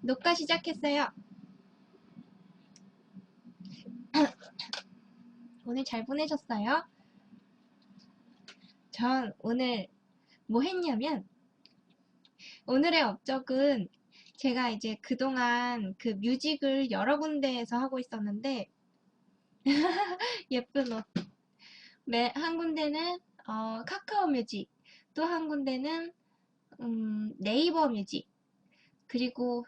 녹화 시작했어요. 오늘 잘 보내셨어요? 전 오늘 뭐 했냐면, 오늘의 업적은 제가 이제 그동안 그 뮤직을 여러 군데에서 하고 있었는데, 예쁜 옷. 한 군데는 카카오 뮤직, 또 한 군데는 네이버 뮤직, 그리고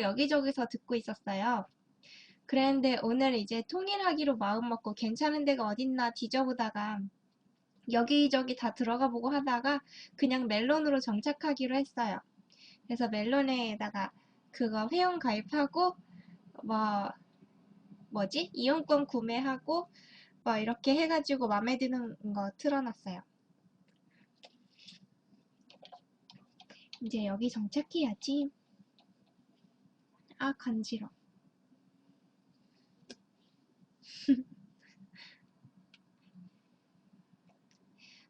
여기저기서 듣고 있었어요. 그랬는데 오늘 이제 통일하기로 마음먹고 괜찮은 데가 어딨나 뒤져보다가 여기저기 다 들어가 보고 하다가 그냥 멜론으로 정착하기로 했어요. 그래서 멜론에다가 그거 회원 가입하고 뭐 이용권 구매하고 뭐 이렇게 해가지고 맘에 드는 거 틀어놨어요. 이제 여기 정착해야지. 아, 간지러.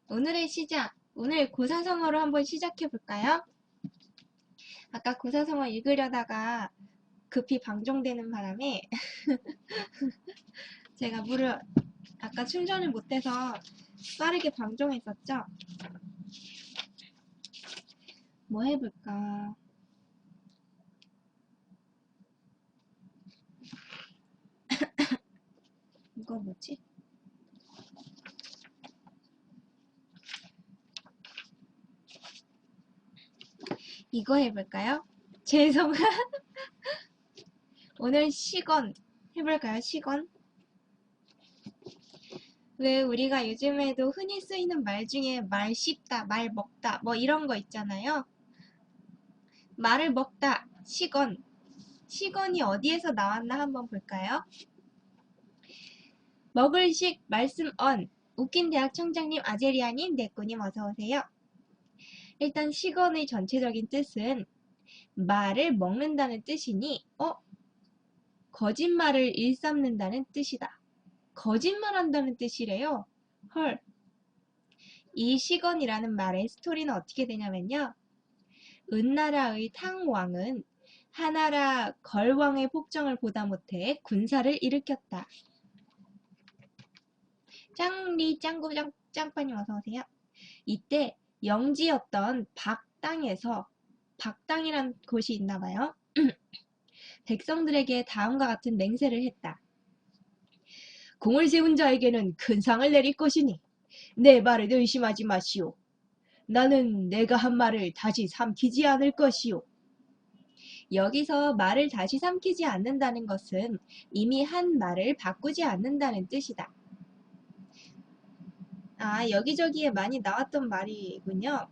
오늘의 시작. 오늘 고사성어로 한번 시작해 볼까요? 아까 고사성어 읽으려다가 급히 방종되는 바람에 제가 물을 아까 충전을 못해서 빠르게 방종했었죠? 뭐 해볼까? 이거 뭐지? 이거 해볼까요? 죄송. 오늘 시건 해볼까요? 시건? 왜 우리가 요즘에도 흔히 쓰이는 말 중에 말 씹다, 말 먹다 뭐 이런 거 있잖아요. 말을 먹다, 시건. 시건이 어디에서 나왔나 한번 볼까요? 먹을식 말씀 언. 웃긴 대학 청장님, 아제리아님, 네꾸님 어서오세요. 일단 시건의 전체적인 뜻은 말을 먹는다는 뜻이니 거짓말을 일삼는다는 뜻이다. 거짓말한다는 뜻이래요. 헐. 이 시건이라는 말의 스토리는 어떻게 되냐면요. 은나라의 탕왕은 하나라 걸왕의 폭정을 보다 못해 군사를 일으켰다. 짱리 짱구 짱빠님 어서오세요. 이때 영지였던 박당에서 박당이란 곳이 있나봐요. 백성들에게 다음과 같은 맹세를 했다. 공을 세운 자에게는 큰 상을 내릴 것이니 내 말을 의심하지 마시오. 나는 내가 한 말을 다시 삼키지 않을 것이오. 여기서 말을 다시 삼키지 않는다는 것은 이미 한 말을 바꾸지 않는다는 뜻이다. 아, 여기저기에 많이 나왔던 말이군요.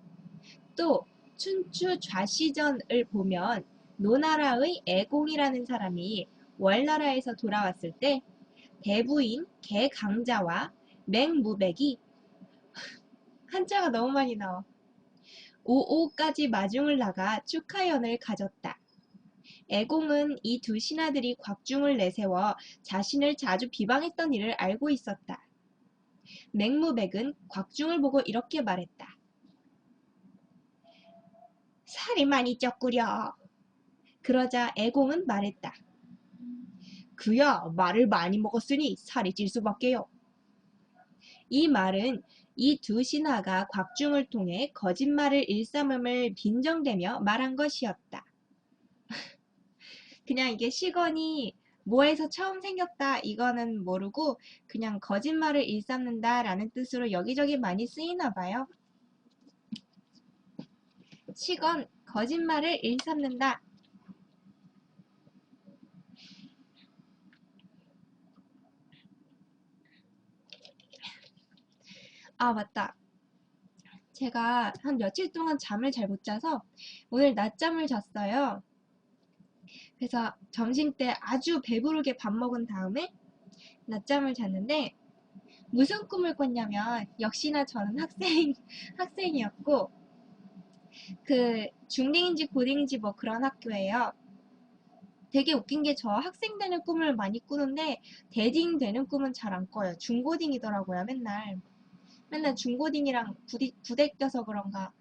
또 춘추 좌시전을 보면 노나라의 애공이라는 사람이 월나라에서 돌아왔을 때 대부인 개강자와 맹무백이 한자가 너무 많이 나와. 5.5까지 마중을 나가 축하연을 가졌다. 애공은 이 두 신하들이 곽중을 내세워 자신을 자주 비방했던 일을 알고 있었다. 맹무백은 곽중을 보고 이렇게 말했다. 살이 많이 쪘구려. 그러자 애공은 말했다. 그야 말을 많이 먹었으니 살이 찔 수밖에요. 이 말은 이 두 신하가 곽중을 통해 거짓말을 일삼음을 빈정대며 말한 것이었다. 그냥 이게 시건이 뭐에서 처음 생겼다 이거는 모르고 그냥 거짓말을 일삼는다 라는 뜻으로 여기저기 많이 쓰이나 봐요. 시건, 거짓말을 일삼는다. 아, 맞다. 제가 한 며칠 동안 잠을 잘 못 자서 오늘 낮잠을 잤어요. 그래서 점심때 아주 배부르게 밥 먹은 다음에 낮잠을 잤는데 무슨 꿈을 꿨냐면 역시나 저는 학생이었고 그 중딩인지 고딩인지 뭐 그런 학교예요. 되게 웃긴 게 저 학생 되는 꿈을 많이 꾸는데 대딩 되는 꿈은 잘 안 꿔요. 중고딩이더라고요. 맨날 중고딩이랑 부대껴서 그런가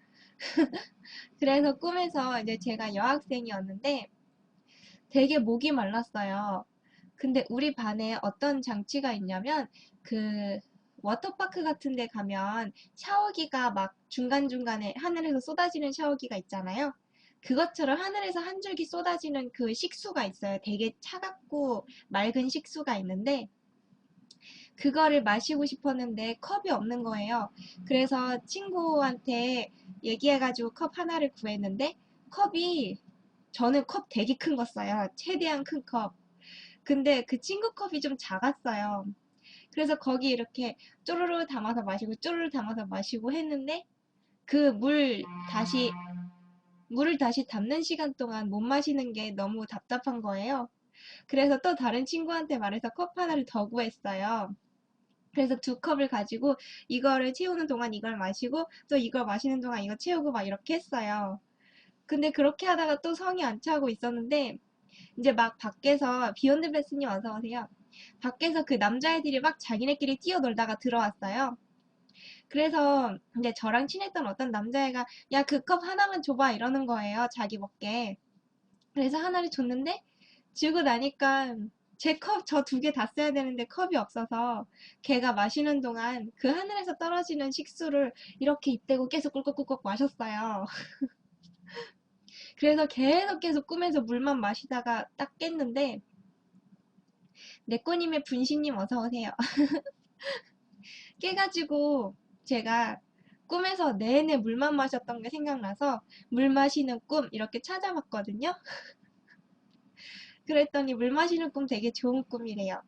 그래서 꿈에서 이제 제가 여학생이었는데 되게 목이 말랐어요. 근데 우리 반에 어떤 장치가 있냐면 그 워터파크 같은 데 가면 샤워기가 막 중간중간에 하늘에서 쏟아지는 샤워기가 있잖아요. 그것처럼 하늘에서 한 줄기 쏟아지는 그 식수가 있어요. 되게 차갑고 맑은 식수가 있는데 그거를 마시고 싶었는데 컵이 없는 거예요. 그래서 친구한테 얘기해가지고 컵 하나를 구했는데 컵이 저는 컵 되게 큰 거 써요. 최대한 큰 컵. 근데 그 친구 컵이 좀 작았어요. 그래서 거기 이렇게 쪼르르 담아서 마시고 쪼르르 담아서 마시고 했는데 그 물을 다시 담는 시간 동안 못 마시는 게 너무 답답한 거예요. 그래서 또 다른 친구한테 말해서 컵 하나를 더 구했어요. 그래서 두 컵을 가지고 이거를 채우는 동안 이걸 마시고 또 이걸 마시는 동안 이거 채우고 막 이렇게 했어요. 근데 그렇게 하다가 또 성이 안 차고 있었는데 이제 막 밖에서 비욘드 베스님 어서 오세요. 밖에서 그 남자애들이 막 자기네끼리 뛰어놀다가 들어왔어요. 그래서 이제 저랑 친했던 어떤 남자애가 야, 그 컵 하나만 줘봐 이러는 거예요. 자기 먹게. 그래서 하나를 줬는데 주고 나니까 제 컵 저 두 개 다 써야 되는데 컵이 없어서 걔가 마시는 동안 그 하늘에서 떨어지는 식수를 이렇게 입대고 계속 꿀꺽꿀꺽 마셨어요. 그래서 계속 꿈에서 물만 마시다가 딱 깼는데 내꼬님의 분신님 어서 오세요. 깨가지고 제가 꿈에서 내내 물만 마셨던 게 생각나서 물 마시는 꿈 이렇게 찾아봤거든요. 그랬더니 물 마시는 꿈 되게 좋은 꿈이래요.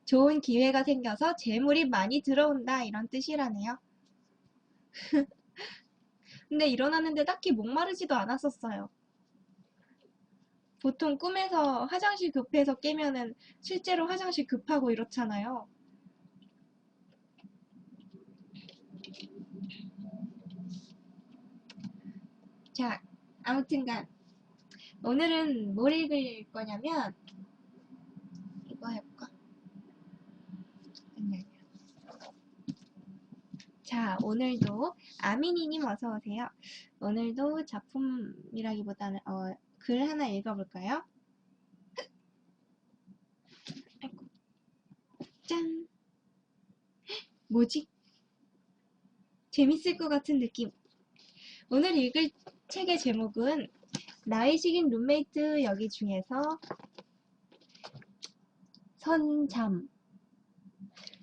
좋은 기회가 생겨서 재물이 많이 들어온다 이런 뜻이라네요. 근데 일어났는데 딱히 목마르지도 않았었어요. 보통 꿈에서 화장실 급해서 깨면은 실제로 화장실 급하고 이렇잖아요. 자, 아무튼간 오늘은 뭘 읽을 거냐면 이거 해볼까? 아니, 아니야. 자, 오늘도 아미니님 어서 오세요. 오늘도 작품이라기보다는 글 하나 읽어볼까요? 아이고, 짠! 뭐지? 재밌을 것 같은 느낌. 오늘 읽을 책의 제목은 나의 식인 룸메이트 여기 중에서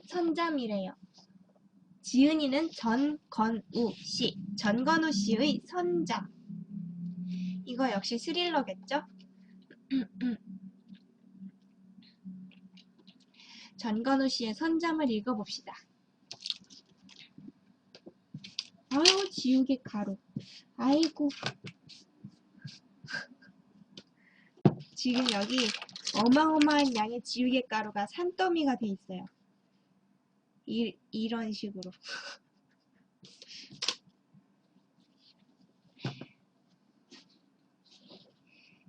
선잠이래요. 지은이는 전건우 씨, 전건우 씨의 선잠. 이거 역시 스릴러겠죠? 전건우 씨의 선잠을 읽어봅시다. 아유, 지우개 가루. 아이고. 지금 여기 어마어마한 양의 지우개 가루가 산더미가 돼 있어요. 이런 식으로.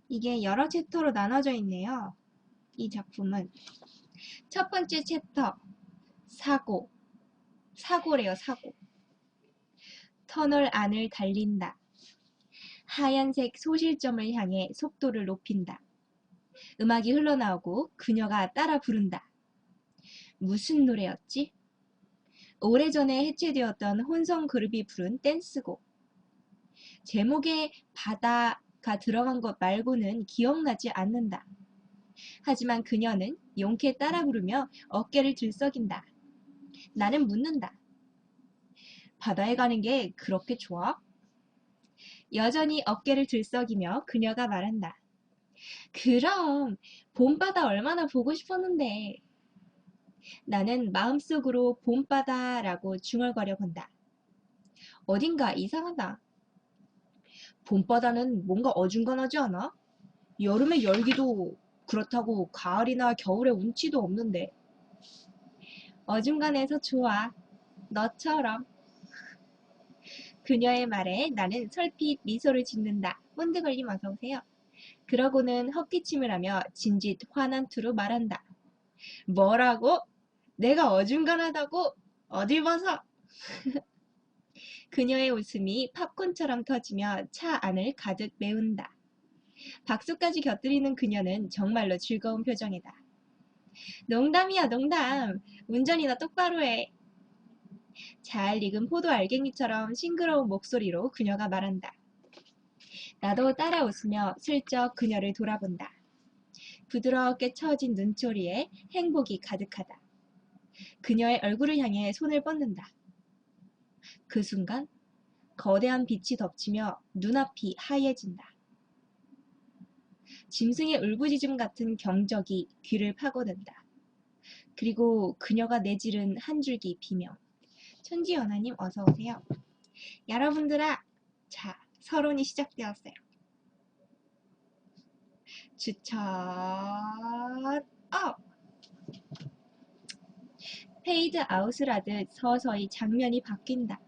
이게 여러 챕터로 나눠져 있네요. 이 작품은. 첫 번째 챕터, 사고래요, 사고. 터널 안을 달린다. 하얀색 소실점을 향해 속도를 높인다. 음악이 흘러나오고 그녀가 따라 부른다. 무슨 노래였지? 오래전에 해체되었던 혼성 그룹이 부른 댄스곡. 제목에 바다가 들어간 것 말고는 기억나지 않는다. 하지만 그녀는 용케 따라 부르며 어깨를 들썩인다. 나는 묻는다. 바다에 가는 게 그렇게 좋아? 여전히 어깨를 들썩이며 그녀가 말한다. 그럼 봄바다 얼마나 보고 싶었는데. 나는 마음속으로 봄바다라고 중얼거려 본다. 어딘가 이상하다. 봄바다는 뭔가 어중간하지 않아? 여름에 열기도 그렇다고 가을이나 겨울에 운치도 없는데. 어중간해서 좋아. 너처럼. 그녀의 말에 나는 설핏 미소를 짓는다. 본드걸림 어서오세요. 그러고는 헛기침을 하며 진짓 화난 투로 말한다. 뭐라고? 내가 어중간하다고? 어딜 봐서? 그녀의 웃음이 팝콘처럼 터지며 차 안을 가득 메운다. 박수까지 곁들이는 그녀는 정말로 즐거운 표정이다. 농담이야, 농담. 운전이나 똑바로 해. 잘 익은 포도 알갱이처럼 싱그러운 목소리로 그녀가 말한다. 나도 따라 웃으며 슬쩍 그녀를 돌아본다. 부드럽게 처진 눈초리에 행복이 가득하다. 그녀의 얼굴을 향해 손을 뻗는다. 그 순간 거대한 빛이 덮치며 눈앞이 하얘진다. 짐승의 울부짖음 같은 경적이 귀를 파고든다. 그리고 그녀가 내지른 한 줄기 비명. 천지연하님 어서 오세요. 여러분들아, 자, 서론이 시작되었어요. 추천 업! 페이드 아웃을 하듯 서서히 장면이 바뀐다.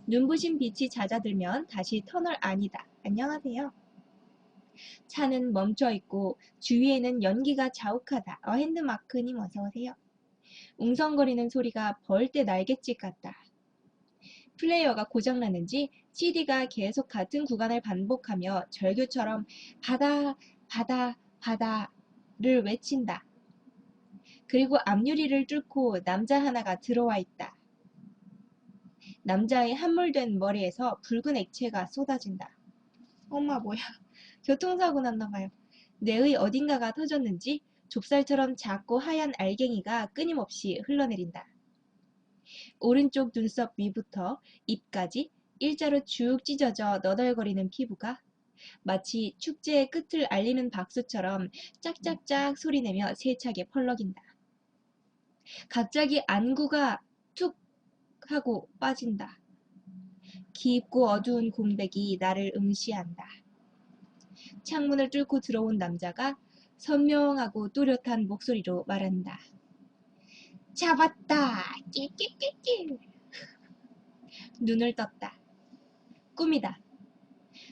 눈부신 빛이 잦아들면 다시 터널 안이다. 안녕하세요. 차는 멈춰있고 주위에는 연기가 자욱하다. 핸드마크님 어서오세요. 웅성거리는 소리가 벌떼 날갯짓 같다. 플레이어가 고장났는지 CD가 계속 같은 구간을 반복하며 절규처럼 바다, 바다, 바다를 외친다. 그리고 앞유리를 뚫고 남자 하나가 들어와 있다. 남자의 함몰된 머리에서 붉은 액체가 쏟아진다. 엄마 뭐야. 교통사고 났나봐요. 뇌의 어딘가가 터졌는지 좁쌀처럼 작고 하얀 알갱이가 끊임없이 흘러내린다. 오른쪽 눈썹 위부터 입까지 일자로 쭉 찢어져 너덜거리는 피부가 마치 축제의 끝을 알리는 박수처럼 짝짝짝 소리내며 세차게 펄럭인다. 갑자기 안구가 툭 하고 빠진다. 깊고 어두운 공백이 나를 응시한다. 창문을 뚫고 들어온 남자가 선명하고 또렷한 목소리로 말한다. 잡았다! 끼끼끼끼! 눈을 떴다. 꿈이다.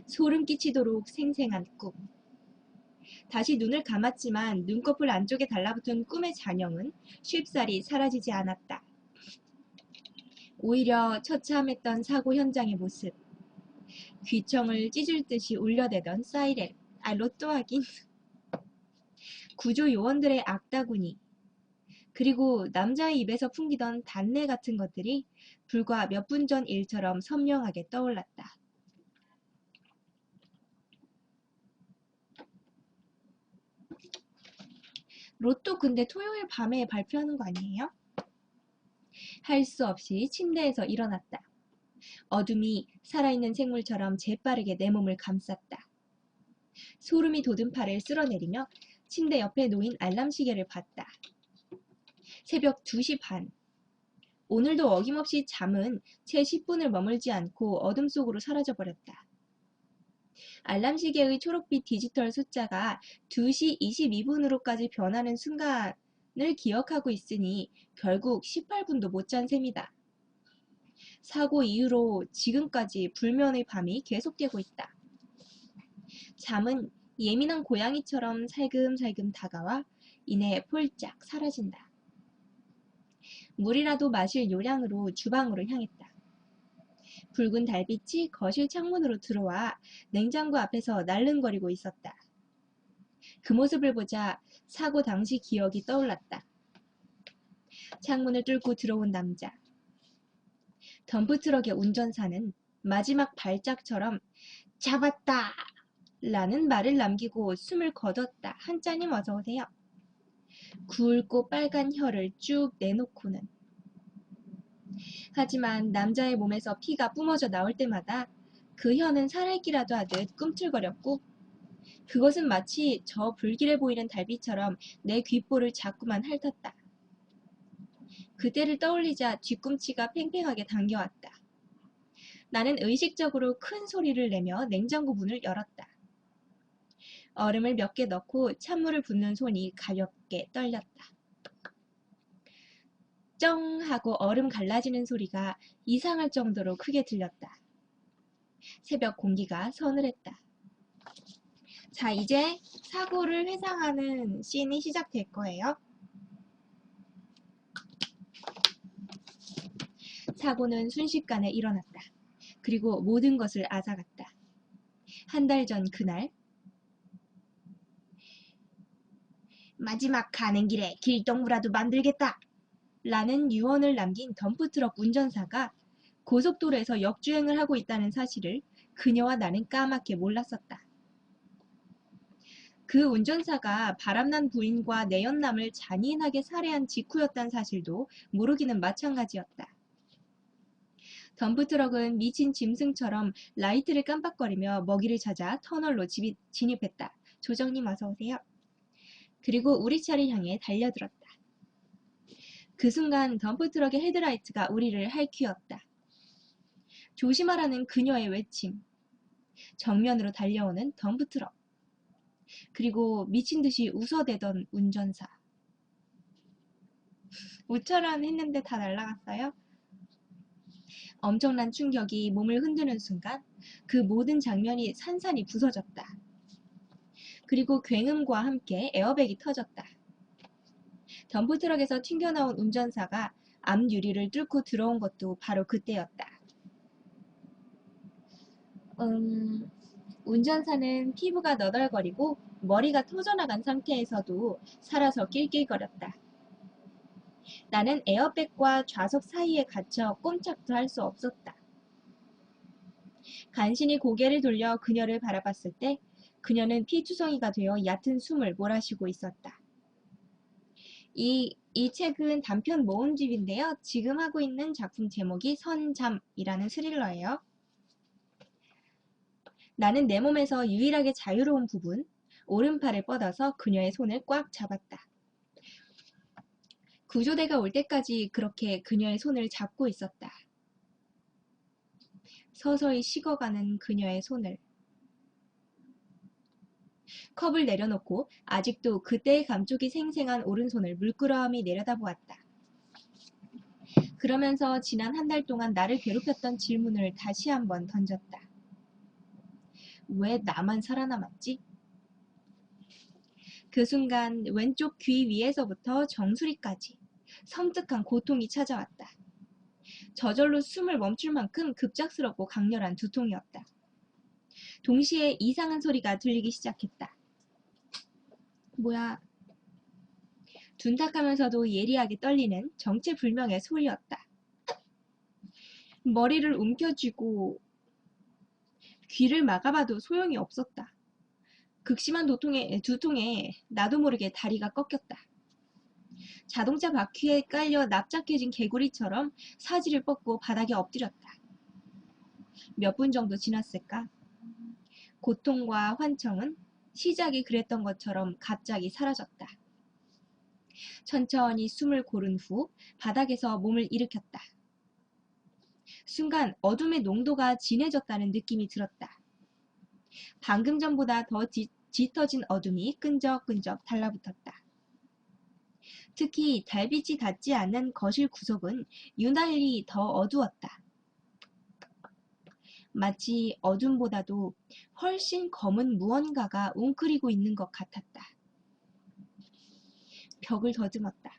소름 끼치도록 생생한 꿈. 다시 눈을 감았지만 눈꺼풀 안쪽에 달라붙은 꿈의 잔영은 쉽사리 사라지지 않았다. 오히려 처참했던 사고 현장의 모습. 귀청을 찢을 듯이 울려대던 사이렌. 로또 하긴. 구조 요원들의 악다구니. 그리고 남자의 입에서 풍기던 단내 같은 것들이 불과 몇 분 전 일처럼 선명하게 떠올랐다. 로또 근데 토요일 밤에 발표하는 거 아니에요? 할 수 없이 침대에서 일어났다. 어둠이 살아있는 생물처럼 재빠르게 내 몸을 감쌌다. 소름이 돋은 팔을 쓸어내리며 침대 옆에 놓인 알람 시계를 봤다. 새벽 2시 반. 오늘도 어김없이 잠은 채 10분을 머물지 않고 어둠 속으로 사라져버렸다. 알람 시계의 초록빛 디지털 숫자가 2시 22분으로까지 변하는 순간을 기억하고 있으니 결국 18분도 못 잔 셈이다. 사고 이후로 지금까지 불면의 밤이 계속되고 있다. 잠은 예민한 고양이처럼 살금살금 다가와 이내 폴짝 사라진다. 물이라도 마실 요량으로 주방으로 향했다. 붉은 달빛이 거실 창문으로 들어와 냉장고 앞에서 날름거리고 있었다. 그 모습을 보자 사고 당시 기억이 떠올랐다. 창문을 뚫고 들어온 남자. 덤프트럭의 운전사는 마지막 발작처럼 잡았다! 라는 말을 남기고 숨을 거뒀다. 한자님 어서오세요. 굵고 빨간 혀를 쭉 내놓고는. 하지만 남자의 몸에서 피가 뿜어져 나올 때마다 그 혀는 살아있기라도 하듯 꿈틀거렸고 그것은 마치 저 불길해 보이는 달빛처럼 내 귓볼을 자꾸만 핥았다. 그때를 떠올리자 뒤꿈치가 팽팽하게 당겨왔다. 나는 의식적으로 큰 소리를 내며 냉장고 문을 열었다. 얼음을 몇 개 넣고 찬물을 붓는 손이 가볍게 떨렸다. 쩡 하고 얼음 갈라지는 소리가 이상할 정도로 크게 들렸다. 새벽 공기가 서늘했다. 자, 이제 사고를 회상하는 씬이 시작될 거예요. 사고는 순식간에 일어났다. 그리고 모든 것을 앗아갔다. 한 달 전 그날 마지막 가는 길에 길동무라도 만들겠다! 라는 유언을 남긴 덤프트럭 운전사가 고속도로에서 역주행을 하고 있다는 사실을 그녀와 나는 까맣게 몰랐었다. 그 운전사가 바람난 부인과 내연남을 잔인하게 살해한 직후였단 사실도 모르기는 마찬가지였다. 덤프트럭은 미친 짐승처럼 라이트를 깜빡거리며 먹이를 찾아 터널로 진입했다. 조정님 어서 오세요. 그리고 우리 차를 향해 달려들었다. 그 순간 덤프트럭의 헤드라이트가 우리를 핥히었다. 조심하라는 그녀의 외침. 정면으로 달려오는 덤프트럭. 그리고 미친듯이 웃어대던 운전사. 우처럼 했는데 다 날아갔어요? 엄청난 충격이 몸을 흔드는 순간 그 모든 장면이 산산이 부서졌다. 그리고 굉음과 함께 에어백이 터졌다. 덤프트럭에서 튕겨나온 운전사가 앞 유리를 뚫고 들어온 것도 바로 그때였다. 운전사는 피부가 너덜거리고 머리가 터져나간 상태에서도 살아서 낄낄거렸다. 나는 에어백과 좌석 사이에 갇혀 꼼짝도 할 수 없었다. 간신히 고개를 돌려 그녀를 바라봤을 때 그녀는 피투성이가 되어 얕은 숨을 몰아쉬고 있었다. 이 책은 단편 모음집인데요. 지금 하고 있는 작품 제목이 선잠이라는 스릴러예요. 나는 내 몸에서 유일하게 자유로운 부분, 오른팔을 뻗어서 그녀의 손을 꽉 잡았다. 구조대가 올 때까지 그렇게 그녀의 손을 잡고 있었다. 서서히 식어가는 그녀의 손을. 컵을 내려놓고 아직도 그때의 감촉이 생생한 오른손을 물끄러미 내려다보았다. 그러면서 지난 한 달 동안 나를 괴롭혔던 질문을 다시 한번 던졌다. 왜 나만 살아남았지? 그 순간 왼쪽 귀 위에서부터 정수리까지 섬뜩한 고통이 찾아왔다. 저절로 숨을 멈출 만큼 급작스럽고 강렬한 두통이었다. 동시에 이상한 소리가 들리기 시작했다. 뭐야? 둔탁하면서도 예리하게 떨리는 정체불명의 소리였다. 머리를 움켜쥐고 귀를 막아봐도 소용이 없었다. 극심한 두통에 나도 모르게 다리가 꺾였다. 자동차 바퀴에 깔려 납작해진 개구리처럼 사지를 뻗고 바닥에 엎드렸다. 몇 분 정도 지났을까? 고통과 환청은 시작이 그랬던 것처럼 갑자기 사라졌다. 천천히 숨을 고른 후 바닥에서 몸을 일으켰다. 순간 어둠의 농도가 진해졌다는 느낌이 들었다. 방금 전보다 더 짙어진 어둠이 끈적끈적 달라붙었다. 특히 달빛이 닿지 않는 거실 구석은 유난히 더 어두웠다. 마치 어둠보다도 훨씬 검은 무언가가 웅크리고 있는 것 같았다. 벽을 더듬었다.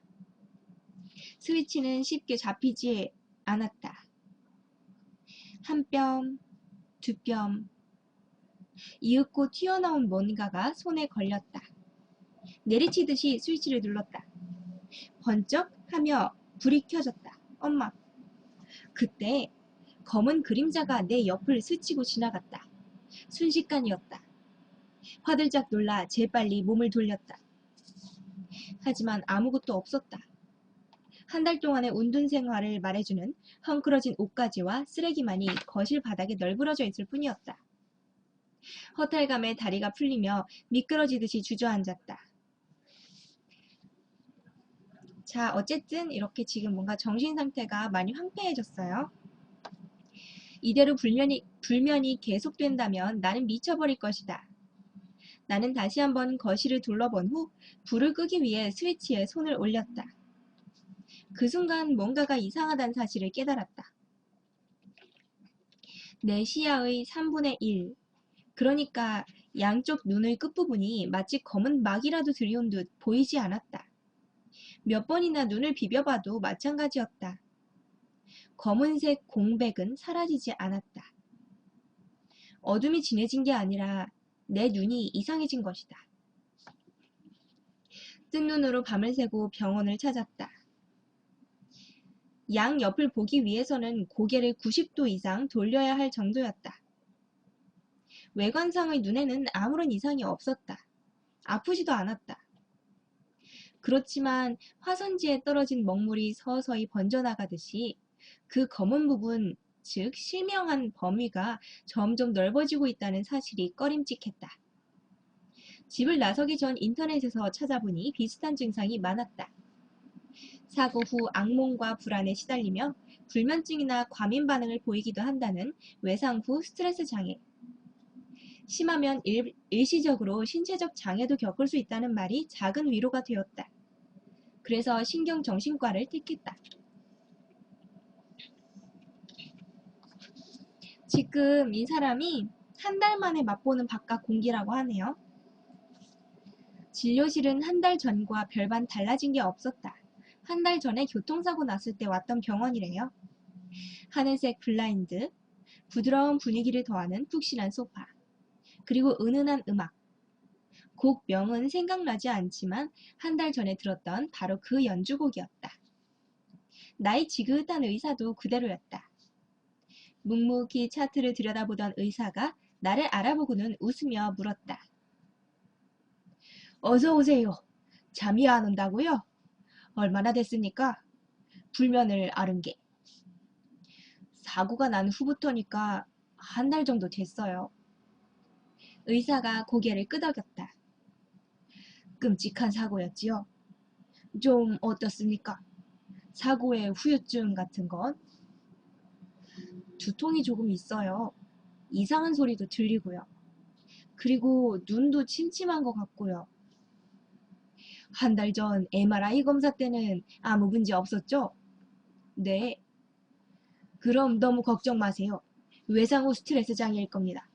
스위치는 쉽게 잡히지 않았다. 한 뼘, 두 뼘, 이윽고 튀어나온 뭔가가 손에 걸렸다. 내리치듯이 스위치를 눌렀다. 번쩍 하며 불이 켜졌다. 엄마. 그때 검은 그림자가 내 옆을 스치고 지나갔다. 순식간이었다. 화들짝 놀라 재빨리 몸을 돌렸다. 하지만 아무것도 없었다. 한 달 동안의 운둔 생활을 말해주는 헝클어진 옷가지와 쓰레기만이 거실 바닥에 널브러져 있을 뿐이었다. 허탈감에 다리가 풀리며 미끄러지듯이 주저앉았다. 자, 어쨌든 이렇게 지금 뭔가 정신 상태가 많이 황폐해졌어요. 이대로 불면이 계속된다면 나는 미쳐버릴 것이다. 나는 다시 한번 거실을 둘러본 후 불을 끄기 위해 스위치에 손을 올렸다. 그 순간 뭔가가 이상하다는 사실을 깨달았다. 내 시야의 3분의 1, 그러니까 양쪽 눈의 끝부분이 마치 검은 막이라도 들이온 듯 보이지 않았다. 몇 번이나 눈을 비벼봐도 마찬가지였다. 검은색 공백은 사라지지 않았다. 어둠이 진해진 게 아니라 내 눈이 이상해진 것이다. 뜬 눈으로 밤을 새고 병원을 찾았다. 양 옆을 보기 위해서는 고개를 90도 이상 돌려야 할 정도였다. 외관상의 눈에는 아무런 이상이 없었다. 아프지도 않았다. 그렇지만 화선지에 떨어진 먹물이 서서히 번져나가듯이 그 검은 부분, 즉 실명한 범위가 점점 넓어지고 있다는 사실이 꺼림칙했다. 집을 나서기 전 인터넷에서 찾아보니 비슷한 증상이 많았다. 사고 후 악몽과 불안에 시달리며 불면증이나 과민 반응을 보이기도 한다는 외상 후 스트레스 장애. 심하면 일시적으로 신체적 장애도 겪을 수 있다는 말이 작은 위로가 되었다. 그래서 신경정신과를 택했다. 지금 이 사람이 한 달 만에 맛보는 바깥 공기라고 하네요. 진료실은 한 달 전과 별반 달라진 게 없었다. 한 달 전에 교통사고 났을 때 왔던 병원이래요. 하늘색 블라인드, 부드러운 분위기를 더하는 푹신한 소파, 그리고 은은한 음악. 곡명은 생각나지 않지만 한 달 전에 들었던 바로 그 연주곡이었다. 나의 지긋한 의사도 그대로였다. 묵묵히 차트를 들여다보던 의사가 나를 알아보고는 웃으며 물었다. 어서 오세요. 잠이 안 온다고요? 얼마나 됐습니까? 불면을 앓은 게. 사고가 난 후부터니까 한 달 정도 됐어요. 의사가 고개를 끄덕였다. 끔찍한 사고였지요. 좀 어떻습니까? 사고의 후유증 같은 건? 두통이 조금 있어요. 이상한 소리도 들리고요. 그리고 눈도 침침한 것 같고요. 한 달 전 MRI 검사 때는 아무 문제 없었죠? 네. 그럼 너무 걱정 마세요. 외상 후 스트레스 장애일 겁니다.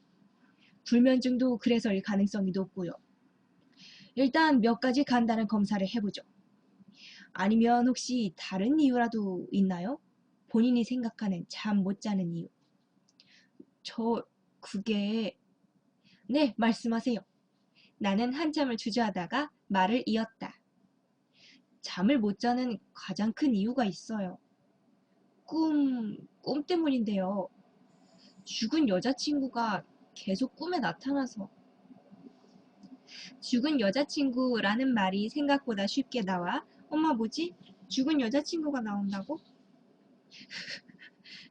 불면증도 그래서일 가능성이 높고요. 일단 몇 가지 간단한 검사를 해보죠. 아니면 혹시 다른 이유라도 있나요? 본인이 생각하는 잠 못 자는 이유. 그게... 네, 말씀하세요. 나는 한참을 주저하다가 말을 이었다. 잠을 못 자는 가장 큰 이유가 있어요. 꿈 때문인데요. 죽은 여자친구가 계속 꿈에 나타나서. 죽은 여자친구라는 말이 생각보다 쉽게 나와 엄마 뭐지? 죽은 여자친구가 나온다고?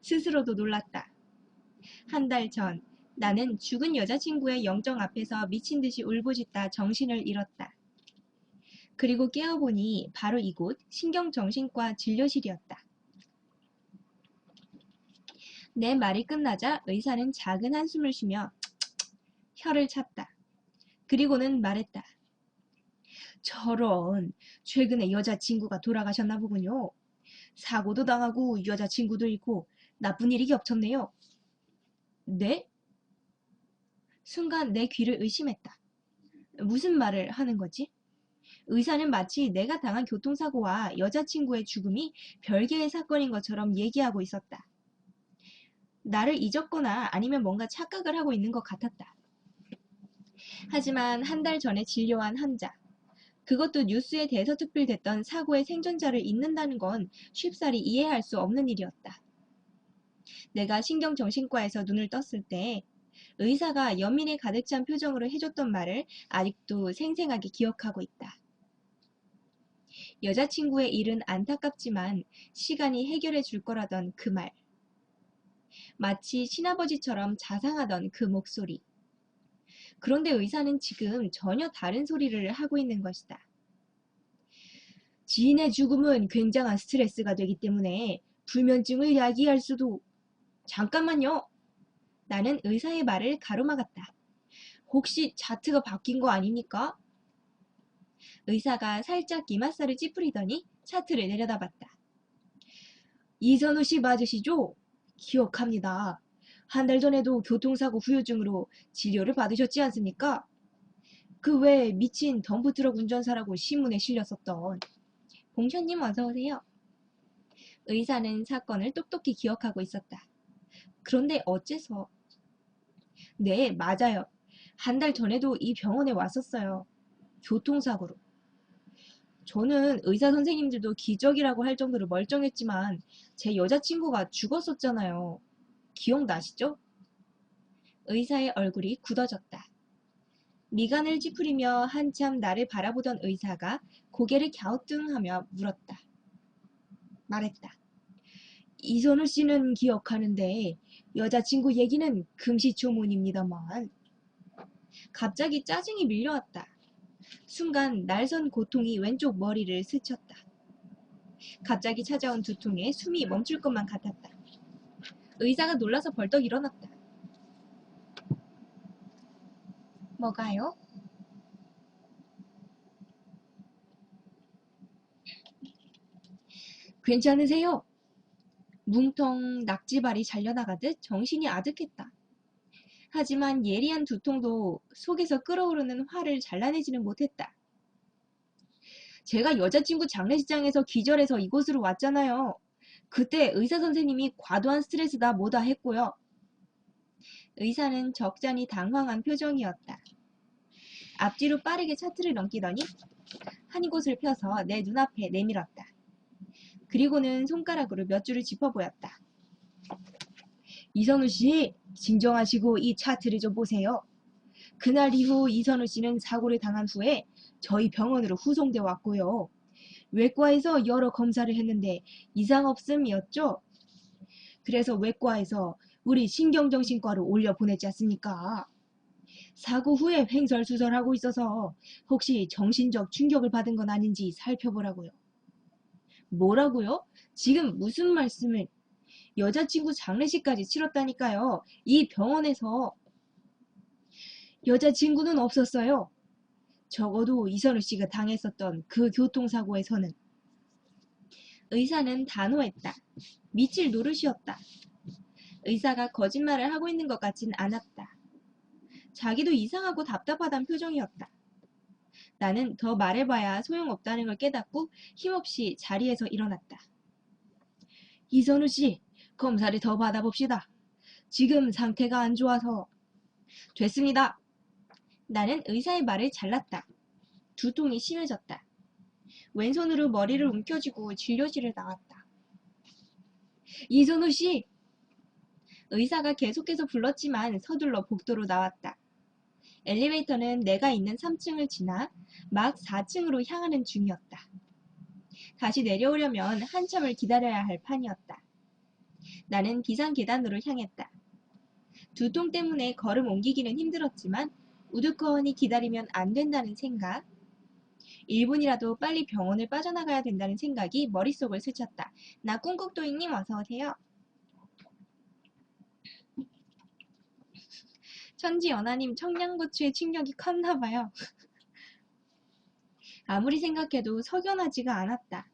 스스로도 놀랐다. 한 달 전 나는 죽은 여자친구의 영정 앞에서 미친 듯이 울부짖다 정신을 잃었다. 그리고 깨어보니 바로 이곳 신경정신과 진료실이었다. 내 말이 끝나자 의사는 작은 한숨을 쉬며 혀를 찼다. 그리고는 말했다. 저런, 최근에 여자친구가 돌아가셨나 보군요. 사고도 당하고 여자친구도 잃고 나쁜 일이 겹쳤네요. 네? 순간 내 귀를 의심했다. 무슨 말을 하는 거지? 의사는 마치 내가 당한 교통사고와 여자친구의 죽음이 별개의 사건인 것처럼 얘기하고 있었다. 나를 잊었거나 아니면 뭔가 착각을 하고 있는 것 같았다. 하지만 한 달 전에 진료한 환자, 그것도 뉴스에 대서특필됐던 사고의 생존자를 잊는다는 건 쉽사리 이해할 수 없는 일이었다. 내가 신경정신과에서 눈을 떴을 때 의사가 연민에 가득 찬 표정으로 해줬던 말을 아직도 생생하게 기억하고 있다. 여자친구의 일은 안타깝지만 시간이 해결해 줄 거라던 그 말. 마치 친아버지처럼 자상하던 그 목소리. 그런데 의사는 지금 전혀 다른 소리를 하고 있는 것이다. 지인의 죽음은 굉장한 스트레스가 되기 때문에 불면증을 야기할 수도... 잠깐만요. 나는 의사의 말을 가로막았다. 혹시 차트가 바뀐 거 아닙니까? 의사가 살짝 이맛살을 찌푸리더니 차트를 내려다봤다. 이선우 씨 맞으시죠? 기억합니다. 한 달 전에도 교통사고 후유증으로 진료를 받으셨지 않습니까? 그 외에 미친 덤프트럭 운전사라고 신문에 실렸었던. 봉천님 어서오세요. 의사는 사건을 똑똑히 기억하고 있었다. 그런데 어째서? 네, 맞아요. 한 달 전에도 이 병원에 왔었어요. 교통사고로. 저는 의사 선생님들도 기적이라고 할 정도로 멀쩡했지만 제 여자친구가 죽었었잖아요. 기억나시죠? 의사의 얼굴이 굳어졌다. 미간을 찌푸리며 한참 나를 바라보던 의사가 고개를 갸우뚱하며 말했다. 이선우 씨는 기억하는데 여자친구 얘기는 금시초문입니다만. 갑자기 짜증이 밀려왔다. 순간 날선 고통이 왼쪽 머리를 스쳤다. 갑자기 찾아온 두통에 숨이 멈출 것만 같았다. 의사가 놀라서 벌떡 일어났다. 뭐가요? 괜찮으세요? 뭉텅 낙지발이 잘려나가듯 정신이 아득했다. 하지만 예리한 두통도 속에서 끓어오르는 화를 잘라내지는 못했다. 제가 여자친구 장례식장에서 기절해서 이곳으로 왔잖아요. 그때 의사 선생님이 과도한 스트레스다 뭐다 했고요. 의사는 적잖이 당황한 표정이었다. 앞뒤로 빠르게 차트를 넘기더니 한 곳을 펴서 내 눈앞에 내밀었다. 그리고는 손가락으로 몇 줄을 짚어 보였다. 이선우 씨, 진정하시고 이 차트를 좀 보세요. 그날 이후 이선우 씨는 사고를 당한 후에 저희 병원으로 후송돼 왔고요. 외과에서 여러 검사를 했는데 이상 없음이었죠. 그래서 외과에서 우리 신경정신과로 올려 보냈지 않습니까? 사고 후에 횡설수설하고 있어서 혹시 정신적 충격을 받은 건 아닌지 살펴보라고요. 뭐라고요? 지금 무슨 말씀을? 여자친구 장례식까지 치렀다니까요. 이 병원에서. 여자친구는 없었어요. 적어도 이선우 씨가 당했었던 그 교통사고에서는. 의사는 단호했다. 미칠 노릇이었다. 의사가 거짓말을 하고 있는 것 같진 않았다. 자기도 이상하고 답답하단 표정이었다. 나는 더 말해봐야 소용없다는 걸 깨닫고 힘없이 자리에서 일어났다. 이선우 씨, 검사를 더 받아봅시다. 지금 상태가 안 좋아서. 됐습니다. 나는 의사의 말을 잘랐다. 두통이 심해졌다. 왼손으로 머리를 움켜쥐고 진료실을 나왔다. 이선우 씨! 의사가 계속해서 불렀지만 서둘러 복도로 나왔다. 엘리베이터는 내가 있는 3층을 지나 막 4층으로 향하는 중이었다. 다시 내려오려면 한참을 기다려야 할 판이었다. 나는 비상계단으로 향했다. 두통 때문에 걸음 옮기기는 힘들었지만 우두커니 기다리면 안 된다는 생각, 1분이라도 빨리 병원을 빠져나가야 된다는 생각이 머릿속을 스쳤다. 나 꿍꾹도이님 어서오세요. 천지연하님 청양고추의 충격이 컸나봐요. 아무리 생각해도 석연하지가 않았다.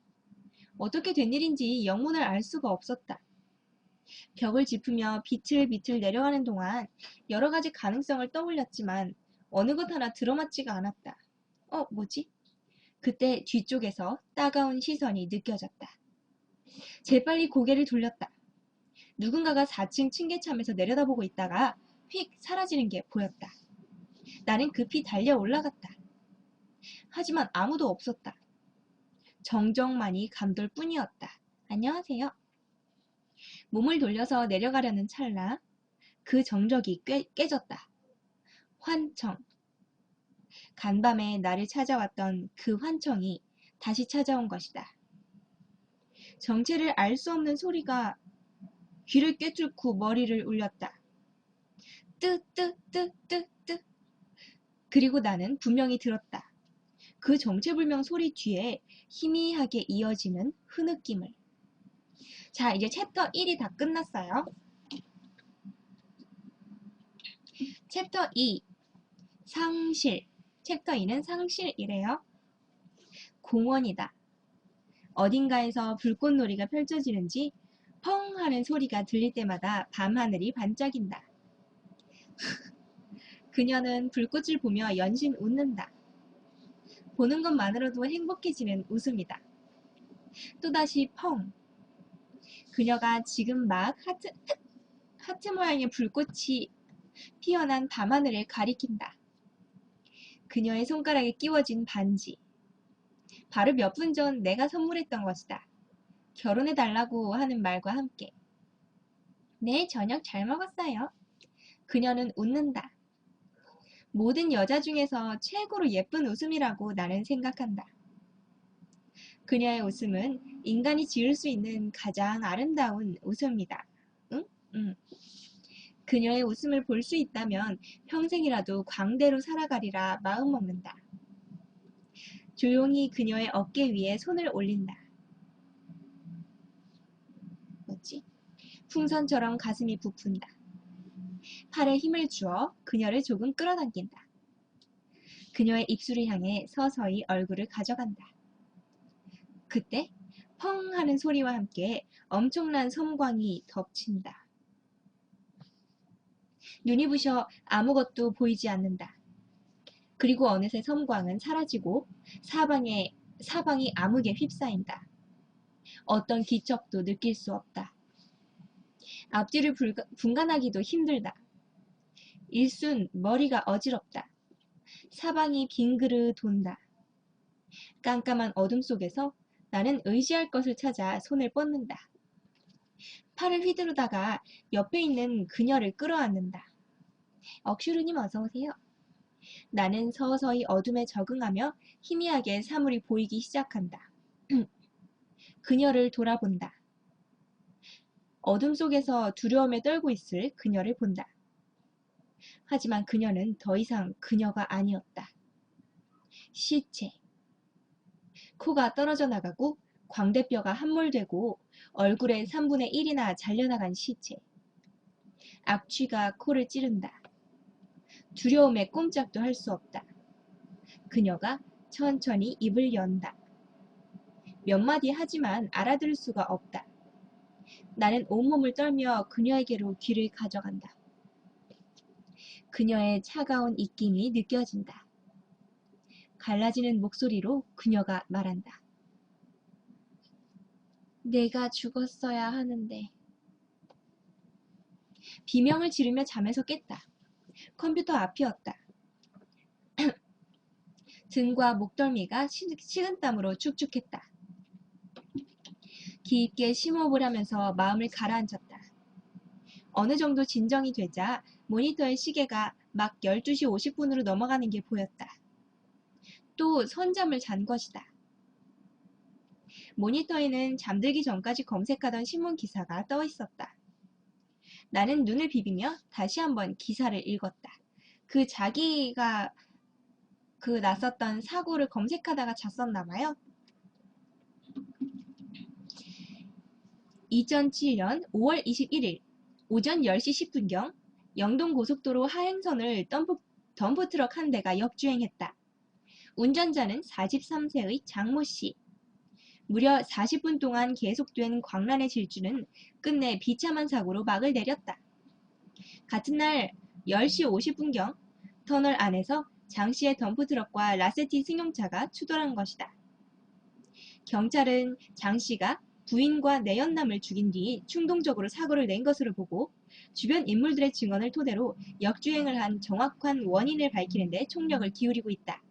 어떻게 된 일인지 영문을 알 수가 없었다. 벽을 짚으며 비틀비틀 내려가는 동안 여러 가지 가능성을 떠올렸지만 어느 것 하나 들어맞지가 않았다. 뭐지? 그때 뒤쪽에서 따가운 시선이 느껴졌다. 재빨리 고개를 돌렸다. 누군가가 4층 층계참에서 내려다보고 있다가 휙 사라지는 게 보였다. 나는 급히 달려 올라갔다. 하지만 아무도 없었다. 정적만이 감돌 뿐이었다. 안녕하세요. 몸을 돌려서 내려가려는 찰나 그 정적이 깨졌다. 환청. 간밤에 나를 찾아왔던 그 환청이 다시 찾아온 것이다. 정체를 알 수 없는 소리가 귀를 꿰뚫고 머리를 울렸다. 뜨뜨뜨뜨뜨. 그리고 나는 분명히 들었다. 그 정체불명 소리 뒤에 희미하게 이어지는 흐느낌을. 자, 이제 챕터 1이 다 끝났어요. 챕터 2, 상실. 챕터 2는 상실이래요. 공원이다. 어딘가에서 불꽃놀이가 펼쳐지는지 펑 하는 소리가 들릴 때마다 밤하늘이 반짝인다. 그녀는 불꽃을 보며 연신 웃는다. 보는 것만으로도 행복해지는 웃음이다. 또다시 펑. 그녀가 지금 막 하트 모양의 불꽃이 피어난 밤하늘을 가리킨다. 그녀의 손가락에 끼워진 반지. 바로 몇 분 전 내가 선물했던 것이다. 결혼해달라고 하는 말과 함께. 네, 저녁 잘 먹었어요. 그녀는 웃는다. 모든 여자 중에서 최고로 예쁜 웃음이라고 나는 생각한다. 그녀의 웃음은 인간이 지을 수 있는 가장 아름다운 웃음이다. 응? 응. 그녀의 웃음을 볼 수 있다면 평생이라도 광대로 살아가리라 마음먹는다. 조용히 그녀의 어깨 위에 손을 올린다. 뭐지? 풍선처럼 가슴이 부푼다. 팔에 힘을 주어 그녀를 조금 끌어당긴다. 그녀의 입술을 향해 서서히 얼굴을 가져간다. 그때 펑 하는 소리와 함께 엄청난 섬광이 덮친다. 눈이 부셔 아무것도 보이지 않는다. 그리고 어느새 섬광은 사라지고 사방이 암흑에 휩싸인다. 어떤 기척도 느낄 수 없다. 앞뒤를 분간하기도 힘들다. 일순 머리가 어지럽다. 사방이 빙그르 돈다. 깜깜한 어둠 속에서 나는 의지할 것을 찾아 손을 뻗는다. 팔을 휘두르다가 옆에 있는 그녀를 끌어안는다. 억슈르님 어서오세요. 나는 서서히 어둠에 적응하며 희미하게 사물이 보이기 시작한다. 그녀를 돌아본다. 어둠 속에서 두려움에 떨고 있을 그녀를 본다. 하지만 그녀는 더 이상 그녀가 아니었다. 시체. 코가 떨어져 나가고 광대뼈가 함몰되고 얼굴의 3분의 1이나 잘려나간 시체. 악취가 코를 찌른다. 두려움에 꼼짝도 할 수 없다. 그녀가 천천히 입을 연다. 몇 마디 하지만 알아들을 수가 없다. 나는 온몸을 떨며 그녀에게로 귀를 가져간다. 그녀의 차가운 입김이 느껴진다. 갈라지는 목소리로 그녀가 말한다. 내가 죽었어야 하는데. 비명을 지르며 잠에서 깼다. 컴퓨터 앞이었다. 등과 목덜미가 식은땀으로 축축했다. 깊게 심호흡하면서 마음을 가라앉혔다. 어느 정도 진정이 되자 모니터의 시계가 막 12시 50분으로 넘어가는 게 보였다. 또 선잠을 잔 것이다. 모니터에는 잠들기 전까지 검색하던 신문 기사가 떠 있었다. 나는 눈을 비비며 다시 한번 기사를 읽었다. 자기가 났었던 사고를 검색하다가 잤었나 봐요. 2007년 5월 21일 오전 10시 10분경 영동고속도로 하행선을 덤프트럭 한 대가 역주행했다. 운전자는 43세의 장모씨. 무려 40분 동안 계속된 광란의 질주는 끝내 비참한 사고로 막을 내렸다. 같은 날 10시 50분경 터널 안에서 장씨의 덤프트럭과 라세티 승용차가 추돌한 것이다. 경찰은 장씨가 부인과 내연남을 죽인 뒤 충동적으로 사고를 낸 것으로 보고 주변 인물들의 증언을 토대로 역주행을 한 정확한 원인을 밝히는 데 총력을 기울이고 있다.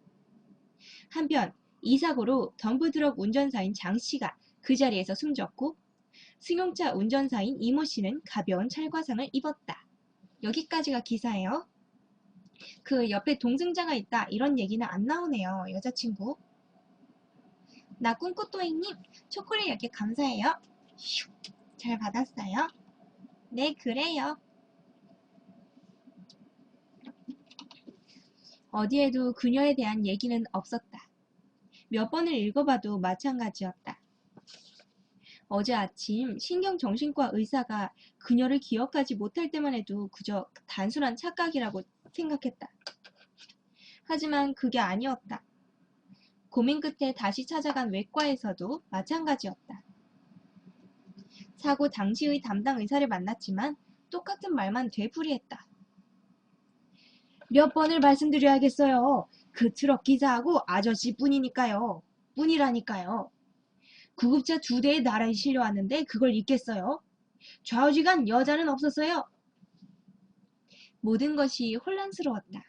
한편 이 사고로 덤프트럭 운전사인 장씨가 그 자리에서 숨졌고 승용차 운전사인 이모씨는 가벼운 찰과상을 입었다. 여기까지가 기사예요. 그 옆에 동승자가 있다 이런 얘기는 안 나오네요. 여자친구. 나 꿈꾸또이님 초콜릿 이렇게 감사해요. 잘 받았어요? 네 그래요. 어디에도 그녀에 대한 얘기는 없었다. 몇 번을 읽어봐도 마찬가지였다. 어제 아침 신경정신과 의사가 그녀를 기억하지 못할 때만 해도 그저 단순한 착각이라고 생각했다. 하지만 그게 아니었다. 고민 끝에 다시 찾아간 외과에서도 마찬가지였다. 사고 당시의 담당 의사를 만났지만 똑같은 말만 되풀이했다. 몇 번을 말씀드려야겠어요. 그 트럭 기사하고 아저씨 뿐이니까요. 뿐이라니까요. 구급차 2대에 나란히 실려왔는데 그걸 잊겠어요? 좌우지간 여자는 없었어요. 모든 것이 혼란스러웠다.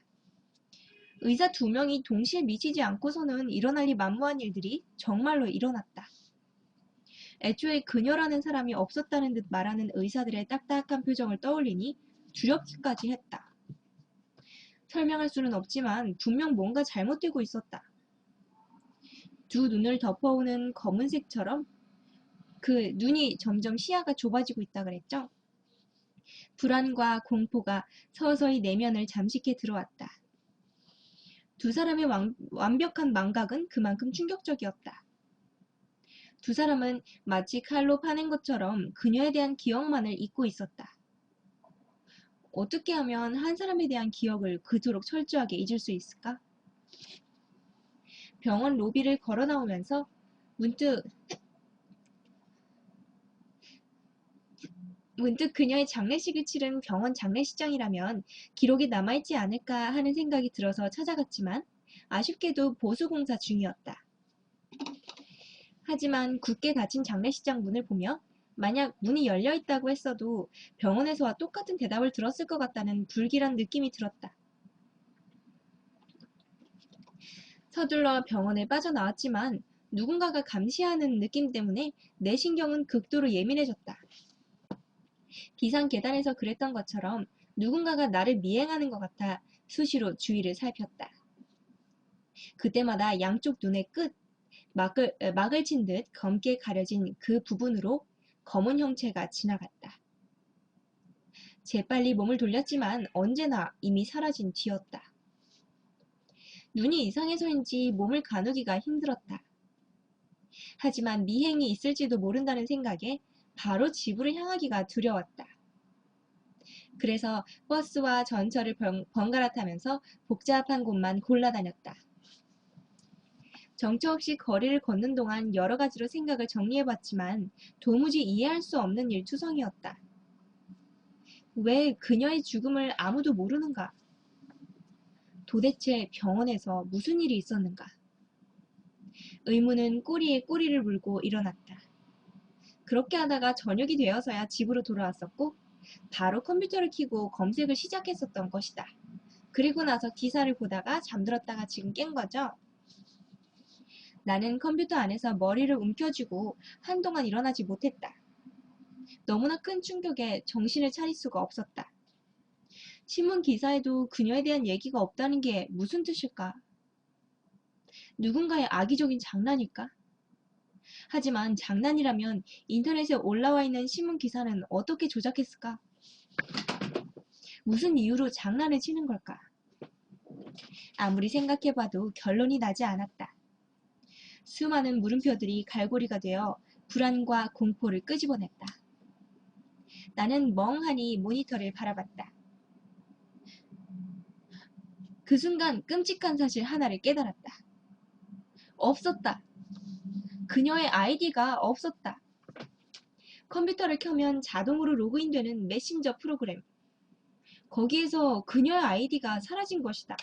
의사 2명이 동시에 미치지 않고서는 일어날 리 만무한 일들이 정말로 일어났다. 애초에 그녀라는 사람이 없었다는 듯 말하는 의사들의 딱딱한 표정을 떠올리니 두렵기까지 했다. 설명할 수는 없지만 분명 뭔가 잘못되고 있었다. 두 눈을 덮어오는 검은색처럼 그 눈이 점점 시야가 좁아지고 있다 그랬죠? 불안과 공포가 서서히 내면을 잠식해 들어왔다. 두 사람의 완벽한 망각은 그만큼 충격적이었다. 두 사람은 마치 칼로 파낸 것처럼 그녀에 대한 기억만을 잊고 있었다. 어떻게 하면 한 사람에 대한 기억을 그토록 철저하게 잊을 수 있을까? 병원 로비를 걸어 나오면서 문득 그녀의 장례식을 치른 병원 장례식장이라면 기록이 남아있지 않을까 하는 생각이 들어서 찾아갔지만 아쉽게도 보수공사 중이었다. 하지만 굳게 닫힌 장례식장 문을 보며 만약 문이 열려있다고 했어도 병원에서와 똑같은 대답을 들었을 것 같다는 불길한 느낌이 들었다. 서둘러 병원에 빠져나왔지만 누군가가 감시하는 느낌 때문에 내 신경은 극도로 예민해졌다. 비상 계단에서 그랬던 것처럼 누군가가 나를 미행하는 것 같아 수시로 주위를 살폈다. 그때마다 양쪽 눈의 끝, 막을 친 듯 검게 가려진 그 부분으로 검은 형체가 지나갔다. 재빨리 몸을 돌렸지만 언제나 이미 사라진 뒤였다. 눈이 이상해서인지 몸을 가누기가 힘들었다. 하지만 미행이 있을지도 모른다는 생각에 바로 집으로 향하기가 두려웠다. 그래서 버스와 전철을 번갈아 타면서 복잡한 곳만 골라다녔다. 정처 없이 거리를 걷는 동안 여러 가지로 생각을 정리해봤지만 도무지 이해할 수 없는 일투성이었다. 왜 그녀의 죽음을 아무도 모르는가? 도대체 병원에서 무슨 일이 있었는가? 의문은 꼬리에 꼬리를 물고 일어났다. 그렇게 하다가 저녁이 되어서야 집으로 돌아왔었고 바로 컴퓨터를 켜고 검색을 시작했었던 것이다. 그리고 나서 기사를 보다가 잠들었다가 지금 깬 거죠? 나는 컴퓨터 안에서 머리를 움켜쥐고 한동안 일어나지 못했다. 너무나 큰 충격에 정신을 차릴 수가 없었다. 신문 기사에도 그녀에 대한 얘기가 없다는 게 무슨 뜻일까? 누군가의 악의적인 장난일까? 하지만 장난이라면 인터넷에 올라와 있는 신문 기사는 어떻게 조작했을까? 무슨 이유로 장난을 치는 걸까? 아무리 생각해봐도 결론이 나지 않았다. 수많은 물음표들이 갈고리가 되어 불안과 공포를 끄집어냈다. 나는 멍하니 모니터를 바라봤다. 그 순간 끔찍한 사실 하나를 깨달았다. 없었다. 그녀의 아이디가 없었다. 컴퓨터를 켜면 자동으로 로그인되는 메신저 프로그램. 거기에서 그녀의 아이디가 사라진 것이다.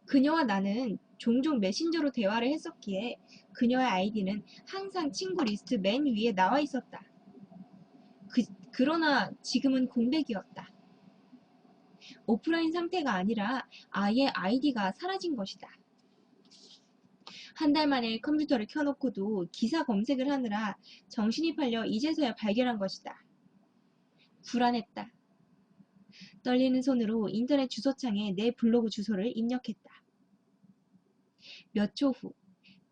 그녀와 나는 종종 메신저로 대화를 했었기에 그녀의 아이디는 항상 친구 리스트 맨 위에 나와 있었다. 그러나 지금은 공백이었다. 오프라인 상태가 아니라 아예 아이디가 사라진 것이다. 한 달 만에 컴퓨터를 켜놓고도 기사 검색을 하느라 정신이 팔려 이제서야 발견한 것이다. 불안했다. 떨리는 손으로 인터넷 주소창에 내 블로그 주소를 입력했다. 몇 초 후,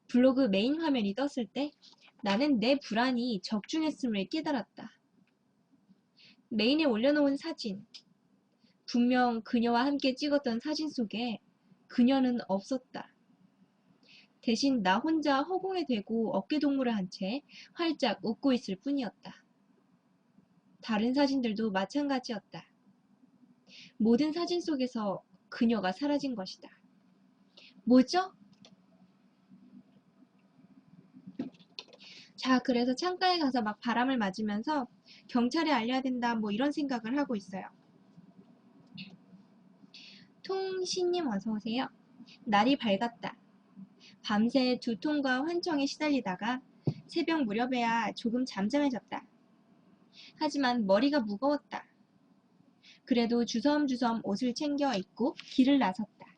블로그 메인 화면이 떴을 때 나는 내 불안이 적중했음을 깨달았다. 메인에 올려놓은 사진. 분명 그녀와 함께 찍었던 사진 속에 그녀는 없었다. 대신 나 혼자 허공에 대고 어깨동무를 한 채 활짝 웃고 있을 뿐이었다. 다른 사진들도 마찬가지였다. 모든 사진 속에서 그녀가 사라진 것이다. 뭐죠? 자, 그래서 창가에 가서 막 바람을 맞으면서 경찰에 알려야 된다 뭐 이런 생각을 하고 있어요. 통신님 어서오세요. 날이 밝았다. 밤새 두통과 환청에 시달리다가 새벽 무렵에야 조금 잠잠해졌다. 하지만 머리가 무거웠다. 그래도 주섬주섬 옷을 챙겨 입고 길을 나섰다.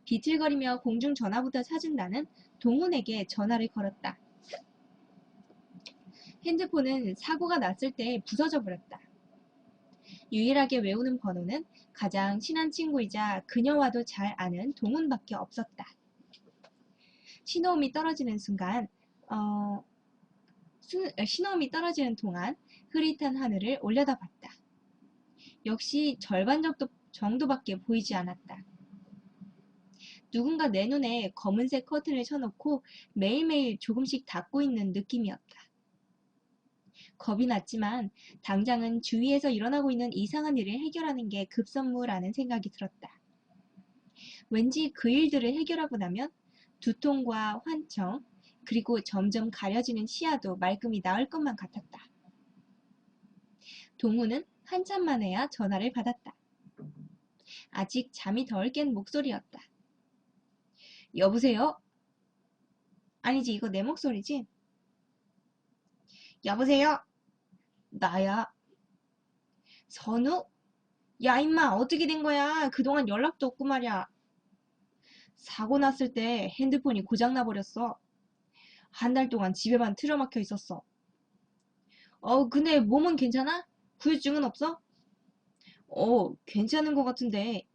비틀거리며 공중전화부터 찾은 나는 동훈에게 전화를 걸었다. 핸드폰은 사고가 났을 때 부서져 버렸다. 유일하게 외우는 번호는 가장 친한 친구이자 그녀와도 잘 아는 동훈밖에 없었다. 신호음이 떨어지는 순간, 신호음이 떨어지는 동안 흐릿한 하늘을 올려다봤다. 역시 절반 정도밖에 보이지 않았다. 누군가 내 눈에 검은색 커튼을 쳐놓고 매일매일 조금씩 닫고 있는 느낌이었다. 겁이 났지만 당장은 주위에서 일어나고 있는 이상한 일을 해결하는 게 급선무라는 생각이 들었다. 왠지 그 일들을 해결하고 나면 두통과 환청, 그리고 점점 가려지는 시야도 말끔히 나을 것만 같았다. 동우는 한참 만에야 전화를 받았다. 아직 잠이 덜 깬 목소리였다. 여보세요? 아니지, 이거 내 목소리지? 여보세요? 나야. 선우? 야, 임마, 어떻게 된 거야? 그동안 연락도 없고 말이야. 사고 났을 때 핸드폰이 고장나 버렸어. 한 달 동안 집에만 틀어막혀 있었어. 근데 몸은 괜찮아? 후유증은 없어? 괜찮은 것 같은데.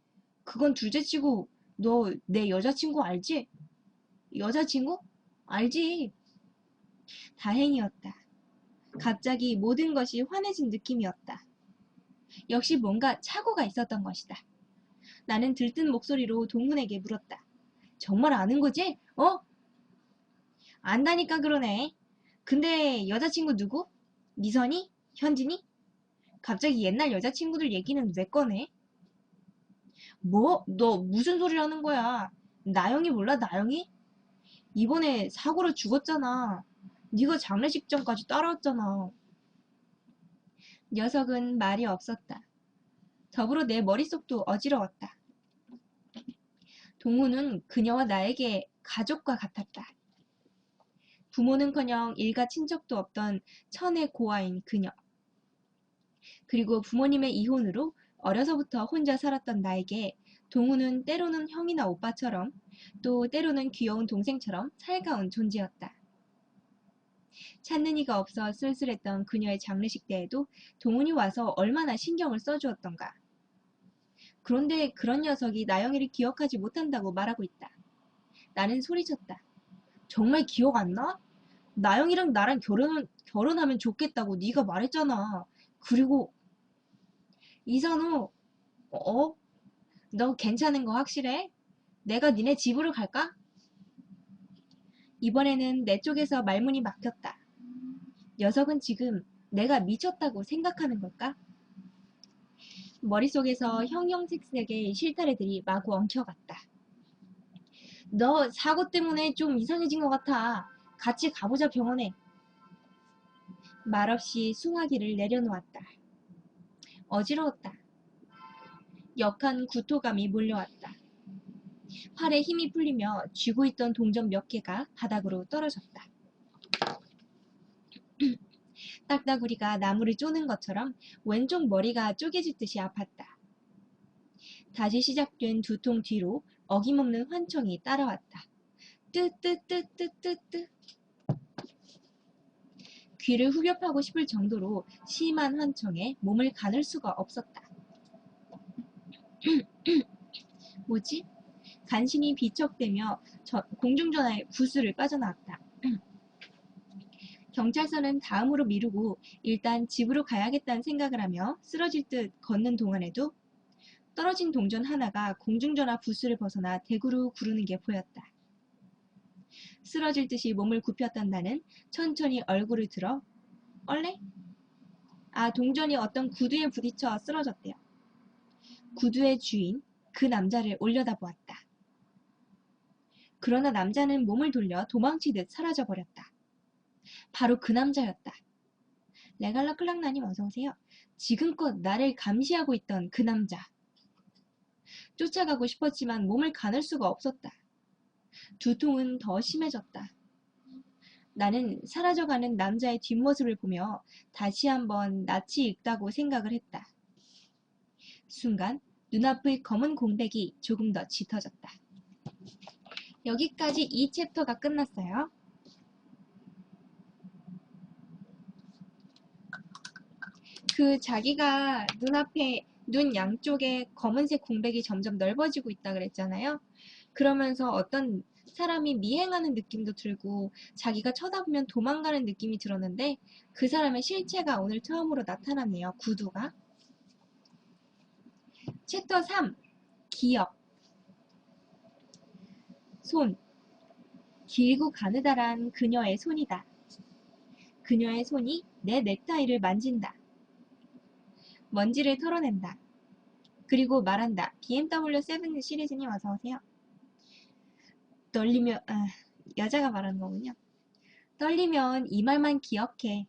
그건 둘째치고 너 내 여자친구 알지? 여자친구? 알지. 다행이었다. 갑자기 모든 것이 환해진 느낌이었다. 역시 뭔가 착오가 있었던 것이다. 나는 들뜬 목소리로 동문에게 물었다. 정말 아는 거지? 안다니까 그러네. 근데 여자친구 누구? 미선이? 현진이? 갑자기 옛날 여자친구들 얘기는 왜 꺼내? 뭐? 너 무슨 소리를 하는 거야? 나영이 몰라, 나영이? 이번에 사고로 죽었잖아. 네가 장례식 전까지 따라왔잖아. 녀석은 말이 없었다. 더불어 내 머릿속도 어지러웠다. 동우는 그녀와 나에게 가족과 같았다. 부모는커녕 일가 친척도 없던 천의 고아인 그녀. 그리고 부모님의 이혼으로 어려서부터 혼자 살았던 나에게 동우는 때로는 형이나 오빠처럼 또 때로는 귀여운 동생처럼 살가운 존재였다. 찾는 이가 없어 쓸쓸했던 그녀의 장례식 때에도 동훈이 와서 얼마나 신경을 써주었던가. 그런데 그런 녀석이 나영이를 기억하지 못한다고 말하고 있다. 나는 소리쳤다. 정말 기억 안 나? 나영이랑 나랑 결혼하면 좋겠다고 네가 말했잖아. 그리고 이선우, 어? 너 괜찮은 거 확실해? 내가 니네 집으로 갈까? 이번에는 내 쪽에서 말문이 막혔다. 녀석은 지금 내가 미쳤다고 생각하는 걸까? 머릿속에서 형형색색의 실타래들이 마구 엉켜갔다. 너 사고 때문에 좀 이상해진 것 같아. 같이 가보자 병원에. 말없이 숭아기를 내려놓았다. 어지러웠다. 역한 구토감이 몰려왔다. 팔에 힘이 풀리며 쥐고 있던 동전 몇 개가 바닥으로 떨어졌다. 딱따구리가 나무를 쪼는 것처럼 왼쪽 머리가 쪼개질 듯이 아팠다. 다시 시작된 두통 뒤로 어김없는 환청이 따라왔다. 뜨뜨뜨뜨뜨뜨. 귀를 후벼파고 싶을 정도로 심한 환청에 몸을 가눌 수가 없었다. 뭐지? 간신히 비척대며 공중전화에 구슬을 빠져나왔다. 경찰서는 다음으로 미루고 일단 집으로 가야겠다는 생각을 하며 쓰러질 듯 걷는 동안에도 떨어진 동전 하나가 공중전화 부스를 벗어나 대구로 구르는 게 보였다. 쓰러질 듯이 몸을 굽혔던 나는 천천히 얼굴을 들어 얼레? 동전이 어떤 구두에 부딪혀 쓰러졌대요. 구두의 주인, 그 남자를 올려다보았다. 그러나 남자는 몸을 돌려 도망치듯 사라져버렸다. 바로 그 남자였다. 레갈라 클락나님 어서오세요. 지금껏 나를 감시하고 있던 그 남자. 쫓아가고 싶었지만 몸을 가눌 수가 없었다. 두통은 더 심해졌다. 나는 사라져가는 남자의 뒷모습을 보며 다시 한번 낯이 익다고 생각을 했다. 순간 눈앞의 검은 공백이 조금 더 짙어졌다. 여기까지 이 챕터가 끝났어요. 자기가 눈앞에 눈 양쪽에 검은색 공백이 점점 넓어지고 있다 그랬잖아요. 그러면서 어떤 사람이 미행하는 느낌도 들고 자기가 쳐다보면 도망가는 느낌이 들었는데 그 사람의 실체가 오늘 처음으로 나타났네요. 구두가. 챕터 3. 기억. 손. 길고 가느다란 그녀의 손이다. 그녀의 손이 내 넥타이를 만진다. 먼지를 털어낸다. 그리고 말한다. BMW 7 시리즈님 어서오세요. 떨리면 여자가 말하는 거군요. 떨리면 이 말만 기억해.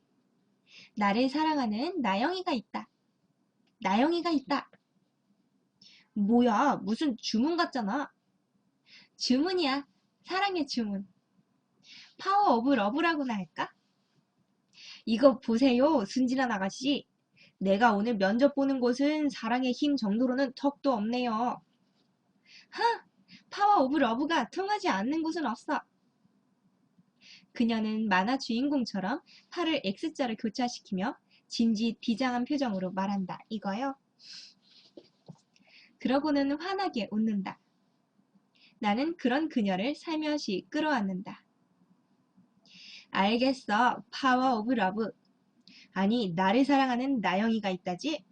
나를 사랑하는 나영이가 있다. 나영이가 있다. 뭐야, 무슨 주문 같잖아. 주문이야. 사랑의 주문. 파워 오브 러브라고나 할까? 이거 보세요, 순진한 아가씨. 내가 오늘 면접 보는 곳은 사랑의 힘 정도로는 턱도 없네요. 하! 파워 오브 러브가 통하지 않는 곳은 없어. 그녀는 만화 주인공처럼 팔을 X자로 교차시키며 진지 비장한 표정으로 말한다. 이거요. 그러고는 환하게 웃는다. 나는 그런 그녀를 살며시 끌어안는다. 알겠어. 파워 오브 러브. 아니, 나를 사랑하는 나영이가 있다지?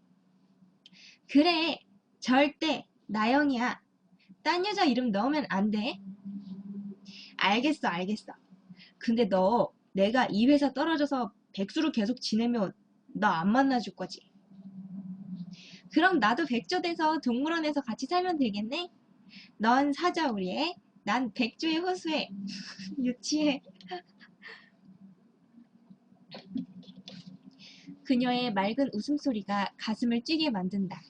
그래. 절대 나영이야. 딴 여자 이름 넣으면 안 돼? 알겠어, 알겠어. 근데 너 내가 이 회사 떨어져서 백수로 계속 지내면 나 안 만나줄 거지? 그럼 나도 백조 돼서 동물원에서 같이 살면 되겠네? 넌 사자우리에, 난 백조의 호수에. 유치해. 그녀의 맑은 웃음소리가 가슴을 찌게 만든다.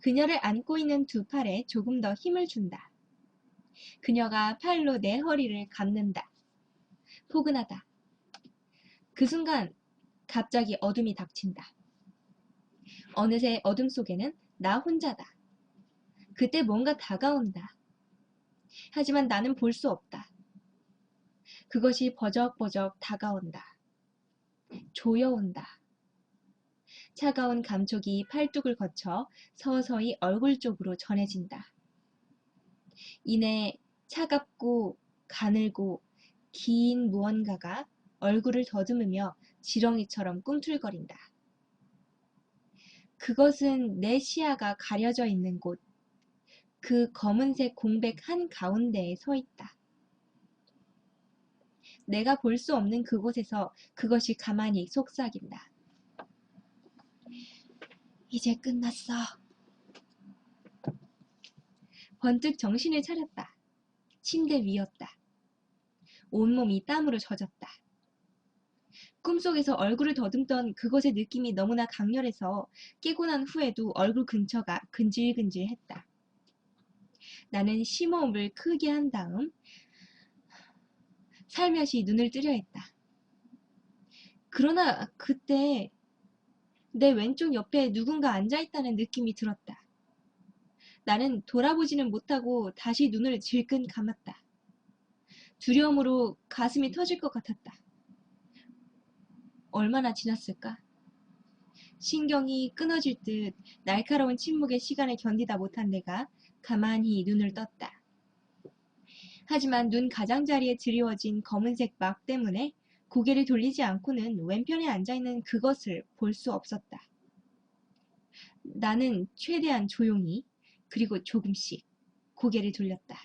그녀를 안고 있는 두 팔에 조금 더 힘을 준다. 그녀가 팔로 내 허리를 감는다. 포근하다. 그 순간 갑자기 어둠이 닥친다. 어느새 어둠 속에는 나 혼자다. 그때 뭔가 다가온다. 하지만 나는 볼 수 없다. 그것이 버적버적 다가온다. 조여온다. 차가운 감촉이 팔뚝을 거쳐 서서히 얼굴 쪽으로 전해진다. 이내 차갑고 가늘고 긴 무언가가 얼굴을 더듬으며 지렁이처럼 꿈틀거린다. 그것은 내 시야가 가려져 있는 곳, 그 검은색 공백 한가운데에 서 있다. 내가 볼 수 없는 그곳에서 그것이 가만히 속삭인다. 이제 끝났어. 번뜩 정신을 차렸다. 침대 위였다. 온몸이 땀으로 젖었다. 꿈속에서 얼굴을 더듬던 그것의 느낌이 너무나 강렬해서 깨고 난 후에도 얼굴 근처가 근질근질했다. 나는 심호흡을 크게 한 다음 살며시 눈을 뜨려 했다. 그러나 그때 내 왼쪽 옆에 누군가 앉아있다는 느낌이 들었다. 나는 돌아보지는 못하고 다시 눈을 질끈 감았다. 두려움으로 가슴이 터질 것 같았다. 얼마나 지났을까? 신경이 끊어질 듯 날카로운 침묵의 시간을 견디다 못한 내가 가만히 눈을 떴다. 하지만 눈 가장자리에 드리워진 검은색 막 때문에 고개를 돌리지 않고는 왼편에 앉아있는 그것을 볼 수 없었다. 나는 최대한 조용히 그리고 조금씩 고개를 돌렸다.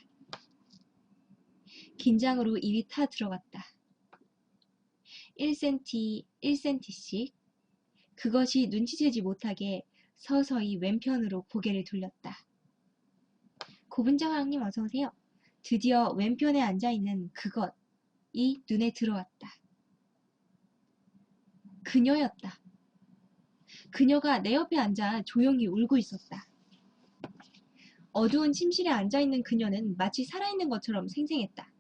긴장으로 입이 타 들어갔다. 1cm, 1cm씩 그것이 눈치채지 못하게 서서히 왼편으로 고개를 돌렸다. 고분장왕님 어서오세요. 드디어 왼편에 앉아있는 그것이 눈에 들어왔다. 그녀였다. 그녀가 내 옆에 앉아 조용히 울고 있었다. 어두운 침실에 앉아있는 그녀는 마치 살아있는 것처럼 생생했다.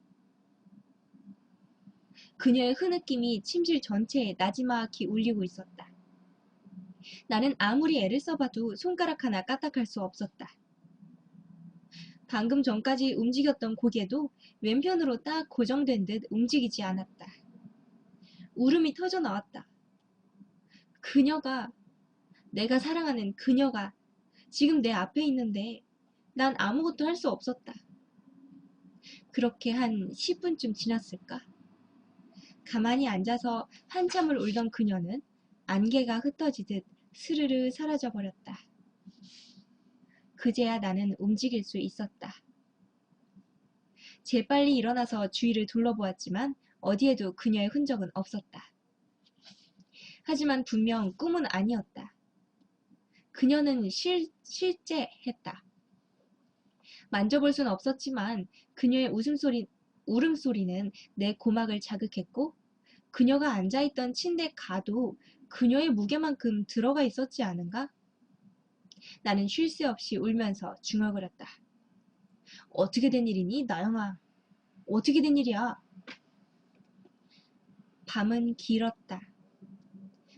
그녀의 흐느낌이 침실 전체에 나지막히 울리고 있었다. 나는 아무리 애를 써봐도 손가락 하나 까딱할 수 없었다. 방금 전까지 움직였던 고개도 왼편으로 딱 고정된 듯 움직이지 않았다. 울음이 터져 나왔다. 그녀가, 내가 사랑하는 그녀가 지금 내 앞에 있는데 난 아무것도 할 수 없었다. 그렇게 한 10분쯤 지났을까? 가만히 앉아서 한참을 울던 그녀는 안개가 흩어지듯 스르르 사라져버렸다. 그제야 나는 움직일 수 있었다. 재빨리 일어나서 주위를 둘러보았지만 어디에도 그녀의 흔적은 없었다. 하지만 분명 꿈은 아니었다. 그녀는 실제했다. 만져볼 순 없었지만 그녀의 울음소리는 내 고막을 자극했고 그녀가 앉아있던 침대 가도 그녀의 무게만큼 들어가 있었지 않은가? 나는 쉴 새 없이 울면서 중얼거렸다. 어떻게 된 일이니, 나영아? 어떻게 된 일이야? 밤은 길었다.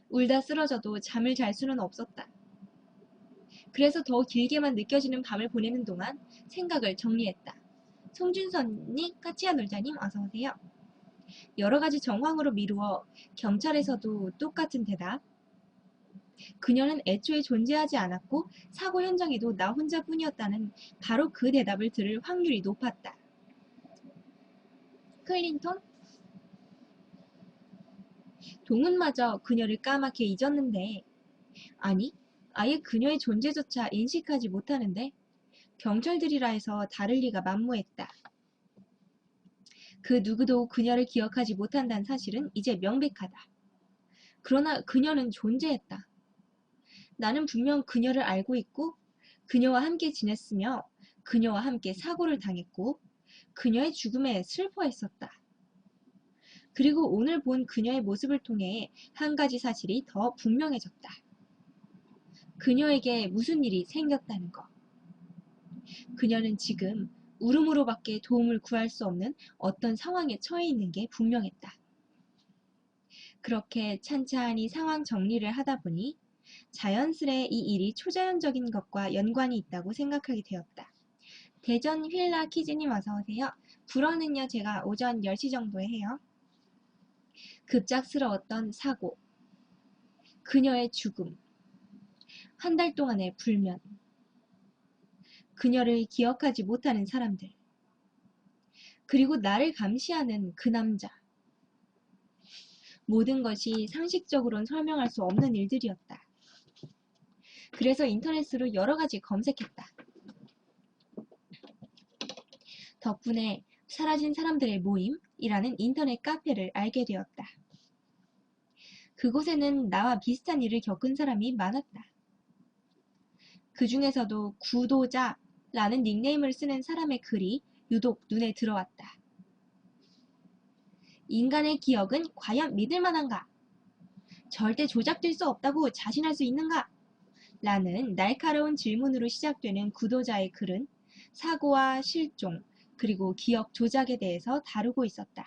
울다 쓰러져도 잠을 잘 수는 없었다. 그래서 더 길게만 느껴지는 밤을 보내는 동안 생각을 정리했다. 송준선님, 까치야 놀자님 어서오세요. 여러가지 정황으로 미루어 경찰에서도 똑같은 대답. 그녀는 애초에 존재하지 않았고 사고 현장에도 나 혼자뿐이었다는 바로 그 대답을 들을 확률이 높았다. 클린턴? 동은마저 그녀를 까맣게 잊었는데 아니, 아예 그녀의 존재조차 인식하지 못하는데 경찰들이라 해서 다를 리가 만무했다. 그 누구도 그녀를 기억하지 못한다는 사실은 이제 명백하다. 그러나 그녀는 존재했다. 나는 분명 그녀를 알고 있고 그녀와 함께 지냈으며 그녀와 함께 사고를 당했고 그녀의 죽음에 슬퍼했었다. 그리고 오늘 본 그녀의 모습을 통해 한 가지 사실이 더 분명해졌다. 그녀에게 무슨 일이 생겼다는 것. 그녀는 지금 울음으로밖에 도움을 구할 수 없는 어떤 상황에 처해 있는 게 분명했다. 그렇게 찬찬히 상황 정리를 하다 보니 자연스레 이 일이 초자연적인 것과 연관이 있다고 생각하게 되었다. 대전 휠라 키즈님 어서오세요. 불어는요 제가 오전 10시 정도에 해요. 급작스러웠던 사고, 그녀의 죽음, 한 달 동안의 불면, 그녀를 기억하지 못하는 사람들, 그리고 나를 감시하는 그 남자. 모든 것이 상식적으로는 설명할 수 없는 일들이었다. 그래서 인터넷으로 여러 가지 검색했다. 덕분에 사라진 사람들의 모임이라는 인터넷 카페를 알게 되었다. 그곳에는 나와 비슷한 일을 겪은 사람이 많았다. 그 중에서도 구도자라는 닉네임을 쓰는 사람의 글이 유독 눈에 들어왔다. 인간의 기억은 과연 믿을 만한가? 절대 조작될 수 없다고 자신할 수 있는가? 라는 날카로운 질문으로 시작되는 구도자의 글은 사고와 실종, 그리고 기억 조작에 대해서 다루고 있었다.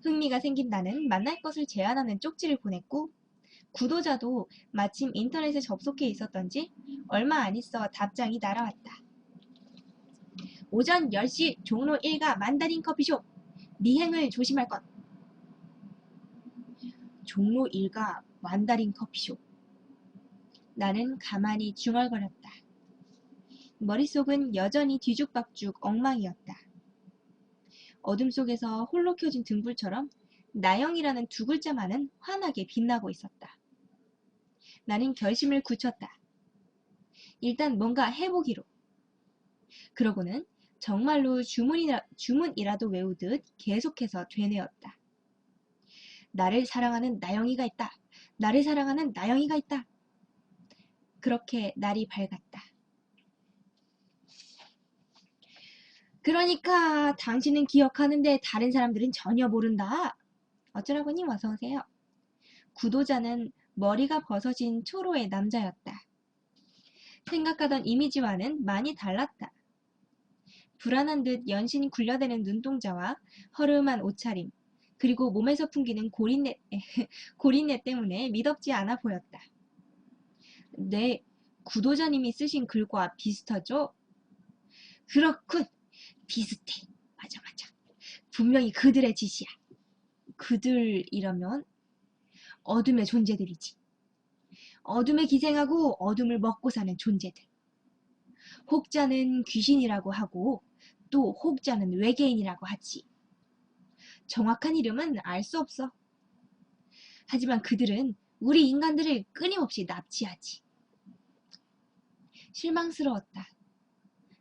흥미가 생긴 나는 만날 것을 제안하는 쪽지를 보냈고 구도자도 마침 인터넷에 접속해 있었던지 얼마 안 있어 답장이 날아왔다. 오전 10시 종로 1가 만다린 커피숍. 미행을 조심할 것. 종로 1가 만다린 커피숍. 나는 가만히 중얼거렸다. 머릿속은 여전히 뒤죽박죽 엉망이었다. 어둠 속에서 홀로 켜진 등불처럼 나영이라는 두 글자만은 환하게 빛나고 있었다. 나는 결심을 굳혔다. 일단 뭔가 해보기로. 그러고는 정말로 주문이라도 외우듯 계속해서 되뇌었다. 나를 사랑하는 나영이가 있다. 나를 사랑하는 나영이가 있다. 그렇게 날이 밝았다. 그러니까 당신은 기억하는데 다른 사람들은 전혀 모른다. 어쩌라고님 어서오세요. 구도자는 머리가 벗어진 초로의 남자였다. 생각하던 이미지와는 많이 달랐다. 불안한 듯 연신 굴려대는 눈동자와 허름한 옷차림, 그리고 몸에서 풍기는 고린내, 고린내 때문에 미덥지 않아 보였다. 네, 구도자님이 쓰신 글과 비슷하죠? 그렇군, 비슷해. 맞아, 맞아. 분명히 그들의 짓이야. 그들이라면 어둠의 존재들이지. 어둠에 기생하고 어둠을 먹고 사는 존재들. 혹자는 귀신이라고 하고 또 혹자는 외계인이라고 하지. 정확한 이름은 알 수 없어. 하지만 그들은 우리 인간들을 끊임없이 납치하지. 실망스러웠다.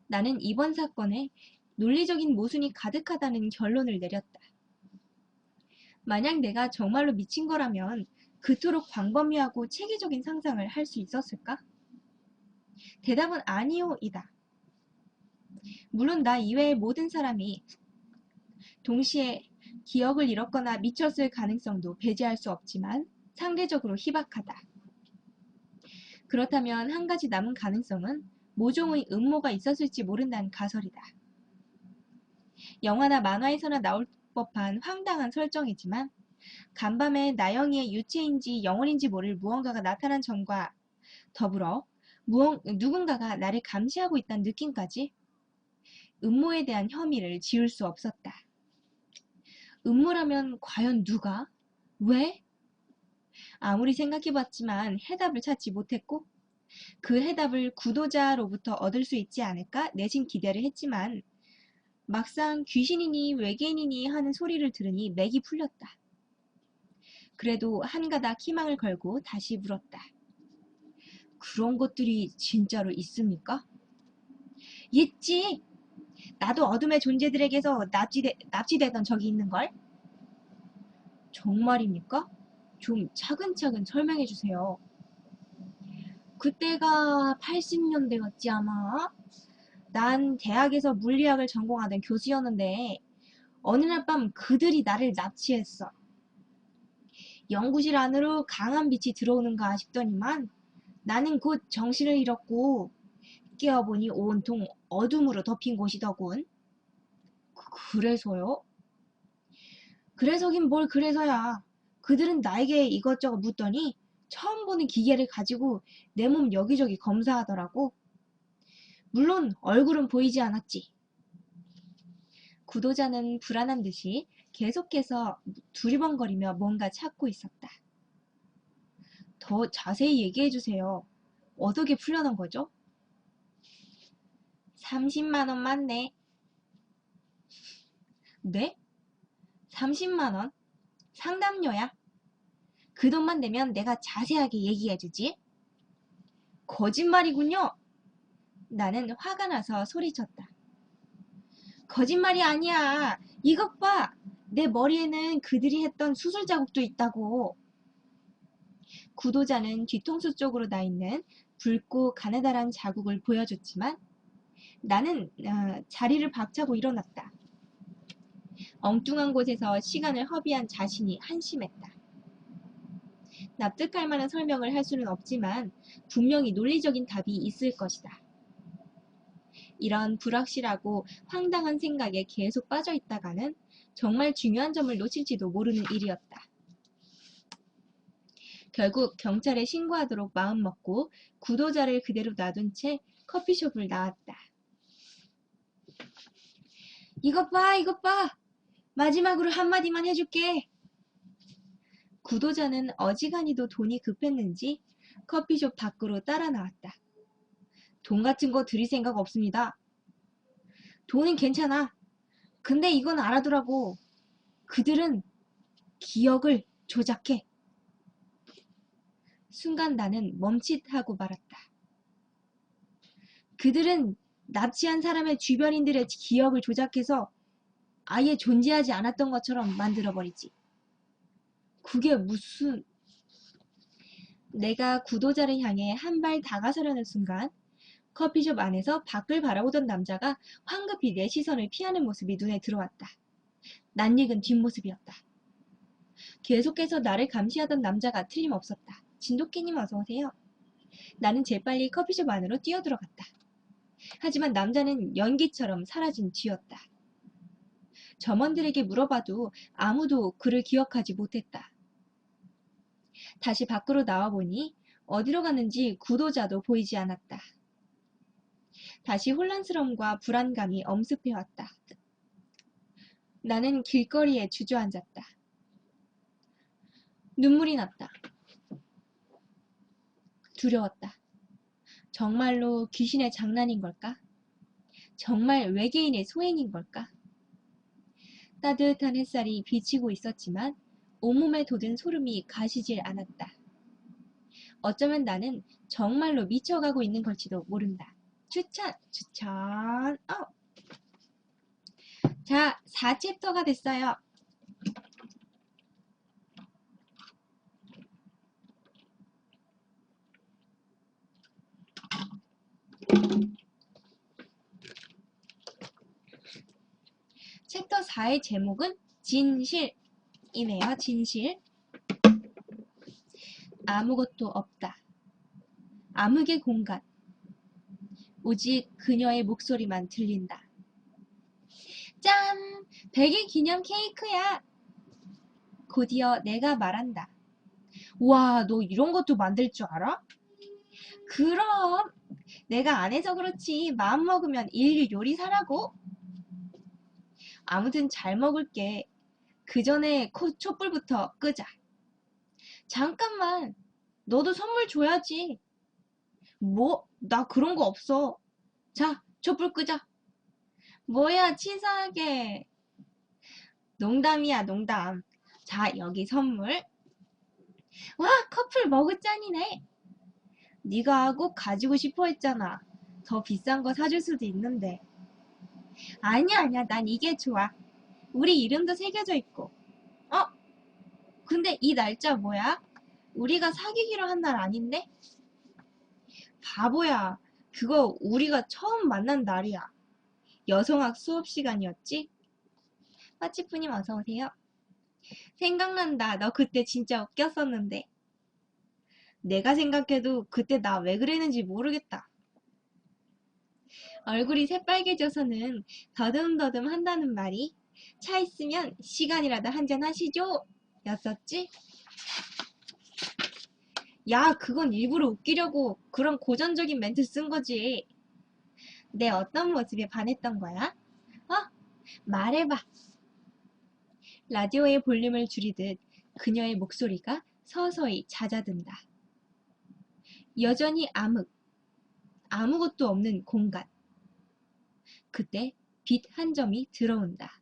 나는 이번 사건에 논리적인 모순이 가득하다는 결론을 내렸다. 만약 내가 정말로 미친 거라면 그토록 광범위하고 체계적인 상상을 할 수 있었을까? 대답은 아니요이다. 물론 나 이외의 모든 사람이 동시에 기억을 잃었거나 미쳤을 가능성도 배제할 수 없지만 상대적으로 희박하다. 그렇다면 한 가지 남은 가능성은 모종의 음모가 있었을지 모른다는 가설이다. 영화나 만화에서나 나올 법한 황당한 설정이지만 간밤에 나영이의 유체인지 영혼인지 모를 무언가가 나타난 점과 더불어 누군가가 나를 감시하고 있다는 느낌까지 음모에 대한 혐의를 지울 수 없었다. 음모라면 과연 누가? 왜? 아무리 생각해봤지만 해답을 찾지 못했고 그 해답을 구도자로부터 얻을 수 있지 않을까 내심 기대를 했지만 막상 귀신이니 외계인이니 하는 소리를 들으니 맥이 풀렸다. 그래도 한가닥 희망을 걸고 다시 물었다. 그런 것들이 진짜로 있습니까? 있지! 나도 어둠의 존재들에게서 납치되던 적이 있는걸? 정말입니까? 좀 차근차근 설명해 주세요. 그때가 80년대였지 아마? 난 대학에서 물리학을 전공하던 교수였는데 어느 날 밤 그들이 나를 납치했어. 연구실 안으로 강한 빛이 들어오는가 싶더니만 나는 곧 정신을 잃었고 깨어보니 온통 어둠으로 덮인 곳이더군. 그래서요? 그래서긴 뭘 그래서야. 그들은 나에게 이것저것 묻더니 처음 보는 기계를 가지고 내 몸 여기저기 검사하더라고. 물론 얼굴은 보이지 않았지. 구도자는 불안한 듯이 계속해서 두리번거리며 뭔가 찾고 있었다. 더 자세히 얘기해 주세요. 어떻게 풀려난 거죠? 30만 원 맞네. 네? 30만 원? 상담료야? 그 돈만 내면 내가 자세하게 얘기해 주지. 거짓말이군요. 나는 화가 나서 소리쳤다. 거짓말이 아니야. 이것 봐. 내 머리에는 그들이 했던 수술 자국도 있다고. 구도자는 뒤통수 쪽으로 나 있는 붉고 가느다란 자국을 보여줬지만 나는 자리를 박차고 일어났다. 엉뚱한 곳에서 시간을 허비한 자신이 한심했다. 납득할 만한 설명을 할 수는 없지만 분명히 논리적인 답이 있을 것이다. 이런 불확실하고 황당한 생각에 계속 빠져 있다가는 정말 중요한 점을 놓칠지도 모르는 일이었다. 결국 경찰에 신고하도록 마음먹고 구도자를 그대로 놔둔 채 커피숍을 나왔다. 이것 봐, 이것 봐. 마지막으로 한마디만 해줄게. 구도자는 어지간히도 돈이 급했는지 커피숍 밖으로 따라 나왔다. 돈 같은 거 드릴 생각 없습니다. 돈은 괜찮아. 근데 이건 알아두라고. 그들은 기억을 조작해. 순간 나는 멈칫하고 말았다. 그들은 납치한 사람의 주변인들의 기억을 조작해서 아예 존재하지 않았던 것처럼 만들어버리지. 그게 무슨... 내가 구도자를 향해 한 발 다가서려는 순간 커피숍 안에서 밖을 바라보던 남자가 황급히 내 시선을 피하는 모습이 눈에 들어왔다. 낯익은 뒷모습이었다. 계속해서 나를 감시하던 남자가 틀림없었다. 진돗개님 어서오세요. 나는 재빨리 커피숍 안으로 뛰어들어갔다. 하지만 남자는 연기처럼 사라진 뒤였다. 점원들에게 물어봐도 아무도 그를 기억하지 못했다. 다시 밖으로 나와보니 어디로 갔는지 구도자도 보이지 않았다. 다시 혼란스러움과 불안감이 엄습해왔다. 나는 길거리에 주저앉았다. 눈물이 났다. 두려웠다. 정말로 귀신의 장난인 걸까? 정말 외계인의 소행인 걸까? 따뜻한 햇살이 비치고 있었지만 온몸에 돋은 소름이 가시질 않았다. 어쩌면 나는 정말로 미쳐가고 있는 걸지도 모른다. 추천! 자, 4챕터가 됐어요. 챕터 4의 제목은 진실이네요. 진실. 아무것도 없다. 암흑의 공간. 오직 그녀의 목소리만 들린다. 짠! 100일 기념 케이크야! 곧이어 내가 말한다. 와, 너 이런 것도 만들 줄 알아? 그럼! 내가 안 해서 그렇지 마음먹으면 인류 요리사라고? 아무튼 잘 먹을게. 그 전에 촛불부터 끄자. 잠깐만. 너도 선물 줘야지. 뭐? 나 그런 거 없어. 자, 촛불 끄자. 뭐야, 치사하게. 농담이야, 농담. 자, 여기 선물. 와, 커플 머그잔이네. 네가 꼭 가지고 싶어 했잖아. 더 비싼 거 사줄 수도 있는데. 아니야, 난 이게 좋아. 우리 이름도 새겨져 있고. 어? 근데 이 날짜 뭐야? 우리가 사귀기로 한 날 아닌데? 바보야. 그거 우리가 처음 만난 날이야. 여성학 수업 시간이었지? 빠치프님 어서오세요. 생각난다. 너 그때 진짜 웃겼었는데. 내가 생각해도 그때 나 왜 그랬는지 모르겠다. 얼굴이 새빨개져서는 더듬더듬 한다는 말이 차 있으면 시간이라도 한잔 하시죠? 였었지? 야, 그건 일부러 웃기려고 그런 고전적인 멘트 쓴 거지. 내 어떤 모습에 반했던 거야? 어? 말해봐. 라디오의 볼륨을 줄이듯 그녀의 목소리가 서서히 잦아든다. 여전히 아무것도 없는 공간. 그때 빛 한 점이 들어온다.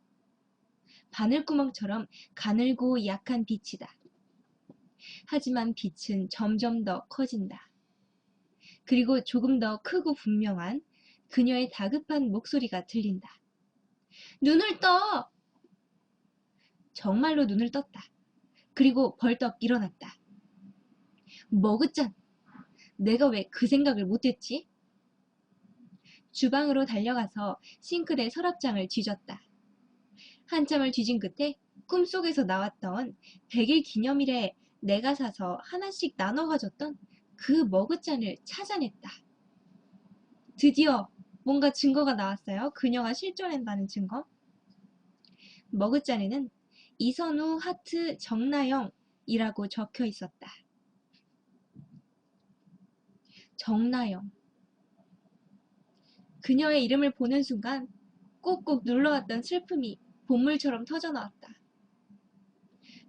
바늘구멍처럼 가늘고 약한 빛이다. 하지만 빛은 점점 더 커진다. 그리고 조금 더 크고 분명한 그녀의 다급한 목소리가 들린다. 눈을 떠! 정말로 눈을 떴다. 그리고 벌떡 일어났다. 머그짠! 내가 왜 그 생각을 못했지? 주방으로 달려가서 싱크대 서랍장을 뒤졌다. 한참을 뒤진 끝에 꿈속에서 나왔던 100일 기념일에 내가 사서 하나씩 나눠 가졌던 그 머그잔을 찾아냈다. 드디어 뭔가 증거가 나왔어요. 그녀가 실존한다는 증거. 머그잔에는 이선우 하트 정나영이라고 적혀 있었다. 정나영. 그녀의 이름을 보는 순간 꾹꾹 눌러왔던 슬픔이 본물처럼 터져나왔다.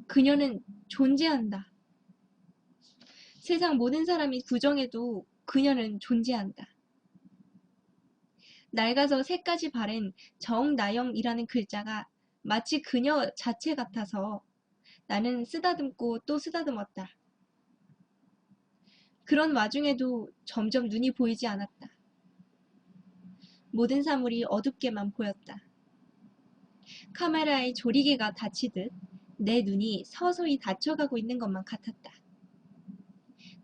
그녀는 존재한다. 세상 모든 사람이 부정해도 그녀는 존재한다. 낡아서 새까지 바랜 정나영이라는 글자가 마치 그녀 자체 같아서 나는 쓰다듬고 또 쓰다듬었다. 그런 와중에도 점점 눈이 보이지 않았다. 모든 사물이 어둡게만 보였다. 카메라의 조리개가 닫히듯 내 눈이 서서히 닫혀가고 있는 것만 같았다.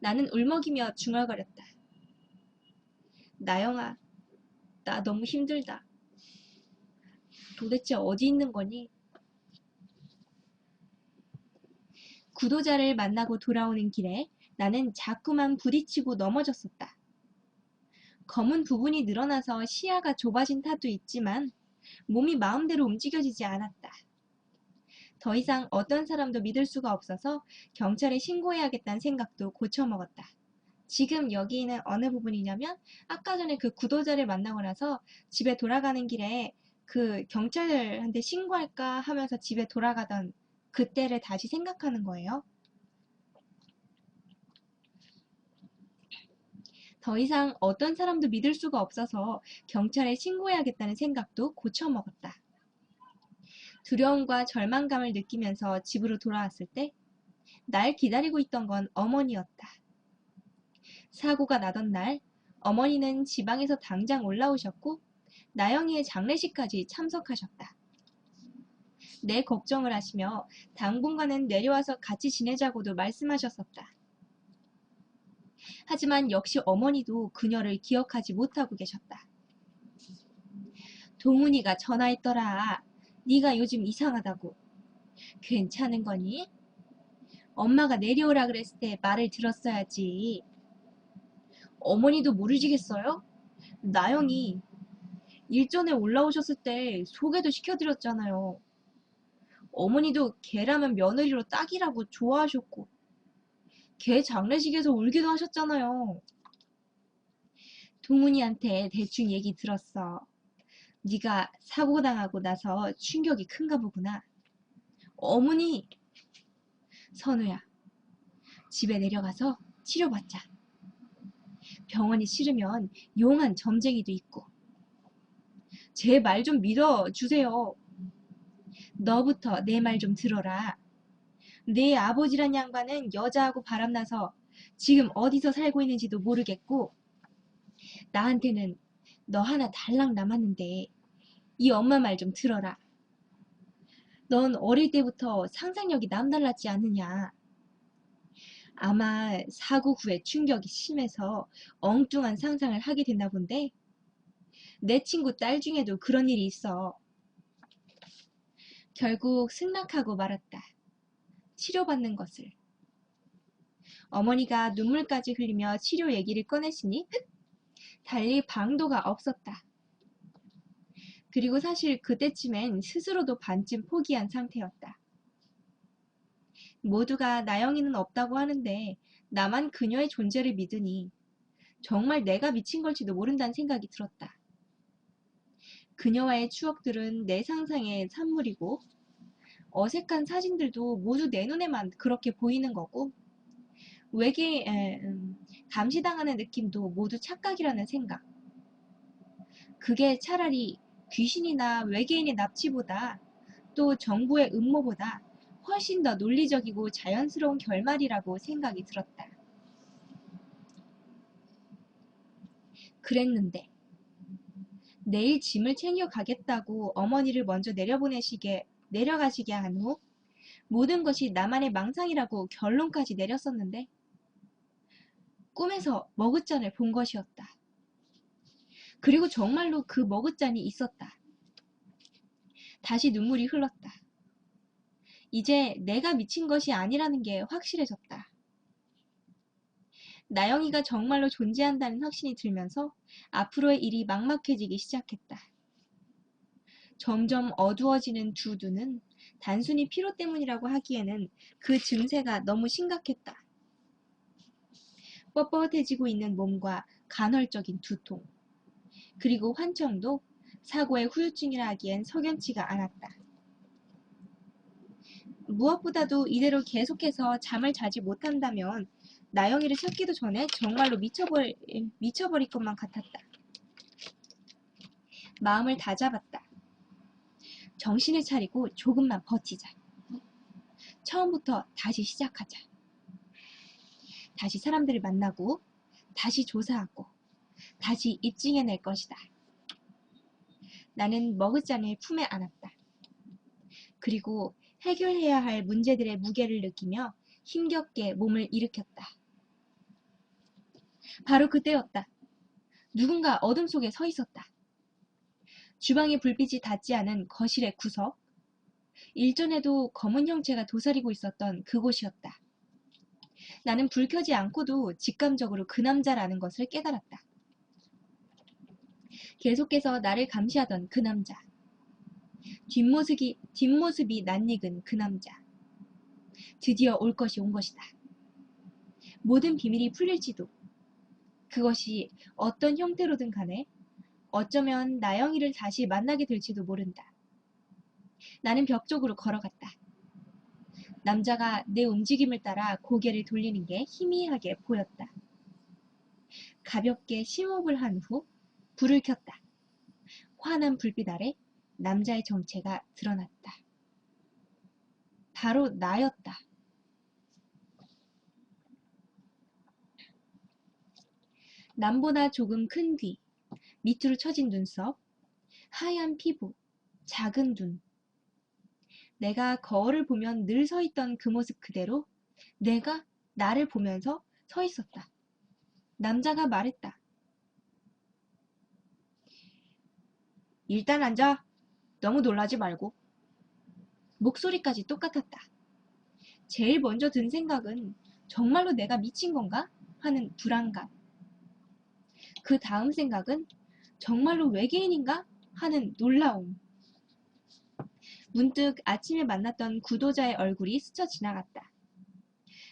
나는 울먹이며 중얼거렸다. 나영아, 나 너무 힘들다. 도대체 어디 있는 거니? 구도자를 만나고 돌아오는 길에 나는 자꾸만 부딪히고 넘어졌었다. 검은 부분이 늘어나서 시야가 좁아진 탓도 있지만 몸이 마음대로 움직여지지 않았다. 더 이상 어떤 사람도 믿을 수가 없어서 경찰에 신고해야겠다는 생각도 고쳐먹었다. 지금 여기는 어느 부분이냐면 아까 전에 그 구도자를 만나고 나서 집에 돌아가는 길에 그 경찰한테 신고할까 하면서 집에 돌아가던 그때를 다시 생각하는 거예요. 더 이상 어떤 사람도 믿을 수가 없어서 경찰에 신고해야겠다는 생각도 고쳐먹었다. 두려움과 절망감을 느끼면서 집으로 돌아왔을 때 날 기다리고 있던 건 어머니였다. 사고가 나던 날 어머니는 지방에서 당장 올라오셨고 나영이의 장례식까지 참석하셨다. 내 걱정을 하시며 당분간은 내려와서 같이 지내자고도 말씀하셨었다. 하지만 역시 어머니도 그녀를 기억하지 못하고 계셨다. 동훈이가 전화했더라. 네가 요즘 이상하다고. 괜찮은 거니? 엄마가 내려오라 그랬을 때 말을 들었어야지. 어머니도 모르시겠어요? 나영이 일전에 올라오셨을 때 소개도 시켜드렸잖아요. 어머니도 걔라면 며느리로 딱이라고 좋아하셨고 걔 장례식에서 울기도 하셨잖아요. 동훈이한테 대충 얘기 들었어. 네가 사고 당하고 나서 충격이 큰가 보구나. 어머니! 선우야, 집에 내려가서 치료받자. 병원이 싫으면 용한 점쟁이도 있고. 제 말 좀 믿어주세요. 너부터 내 말 좀 들어라. 내 아버지란 양반은 여자하고 바람나서 지금 어디서 살고 있는지도 모르겠고 나한테는 너 하나 달랑 남았는데 이 엄마 말 좀 들어라. 넌 어릴 때부터 상상력이 남달랐지 않느냐. 아마 사고 후에 충격이 심해서 엉뚱한 상상을 하게 됐나 본데 내 친구 딸 중에도 그런 일이 있어. 결국 승낙하고 말았다. 치료받는 것을. 어머니가 눈물까지 흘리며 치료 얘기를 꺼내시니 달리 방도가 없었다. 그리고 사실 그때쯤엔 스스로도 반쯤 포기한 상태였다. 모두가 나영이는 없다고 하는데 나만 그녀의 존재를 믿으니 정말 내가 미친 걸지도 모른다는 생각이 들었다. 그녀와의 추억들은 내 상상의 산물이고 어색한 사진들도 모두 내 눈에만 그렇게 보이는 거고 감시당하는 느낌도 모두 착각이라는 생각. 그게 차라리 귀신이나 외계인의 납치보다 또 정부의 음모보다 훨씬 더 논리적이고 자연스러운 결말이라고 생각이 들었다. 그랬는데 내일 짐을 챙겨가겠다고 어머니를 먼저 내려가시게 한 후 모든 것이 나만의 망상이라고 결론까지 내렸었는데 꿈에서 머그잔을 본 것이었다. 그리고 정말로 그 머그잔이 있었다. 다시 눈물이 흘렀다. 이제 내가 미친 것이 아니라는 게 확실해졌다. 나영이가 정말로 존재한다는 확신이 들면서 앞으로의 일이 막막해지기 시작했다. 점점 어두워지는 두 눈은 단순히 피로 때문이라고 하기에는 그 증세가 너무 심각했다. 뻣뻣해지고 있는 몸과 간헐적인 두통, 그리고 환청도 사고의 후유증이라 하기엔 석연치가 않았다. 무엇보다도 이대로 계속해서 잠을 자지 못한다면 나영이를 찾기도 전에 정말로 미쳐버릴 것만 같았다. 마음을 다잡았다. 정신을 차리고 조금만 버티자. 처음부터 다시 시작하자. 다시 사람들을 만나고 다시 조사하고 다시 입증해낼 것이다. 나는 머그잔을 품에 안았다. 그리고 해결해야 할 문제들의 무게를 느끼며 힘겹게 몸을 일으켰다. 바로 그때였다. 누군가 어둠 속에 서 있었다. 주방의 불빛이 닿지 않은 거실의 구석, 일전에도 검은 형체가 도사리고 있었던 그곳이었다. 나는 불 켜지 않고도 직감적으로 그 남자라는 것을 깨달았다. 계속해서 나를 감시하던 그 남자. 뒷모습이 낯익은 그 남자. 드디어 올 것이 온 것이다. 모든 비밀이 풀릴지도. 그것이 어떤 형태로든 간에 어쩌면 나영이를 다시 만나게 될지도 모른다. 나는 벽 쪽으로 걸어갔다. 남자가 내 움직임을 따라 고개를 돌리는 게 희미하게 보였다. 가볍게 심호흡을 한 후 불을 켰다. 환한 불빛 아래 남자의 정체가 드러났다. 바로 나였다. 남보다 조금 큰 귀, 밑으로 처진 눈썹, 하얀 피부, 작은 눈. 내가 거울을 보면 늘 서 있던 그 모습 그대로 내가 나를 보면서 서 있었다. 남자가 말했다. 일단 앉아. 너무 놀라지 말고. 목소리까지 똑같았다. 제일 먼저 든 생각은 정말로 내가 미친 건가? 하는 불안감. 그 다음 생각은 정말로 외계인인가? 하는 놀라움. 문득 아침에 만났던 구도자의 얼굴이 스쳐 지나갔다.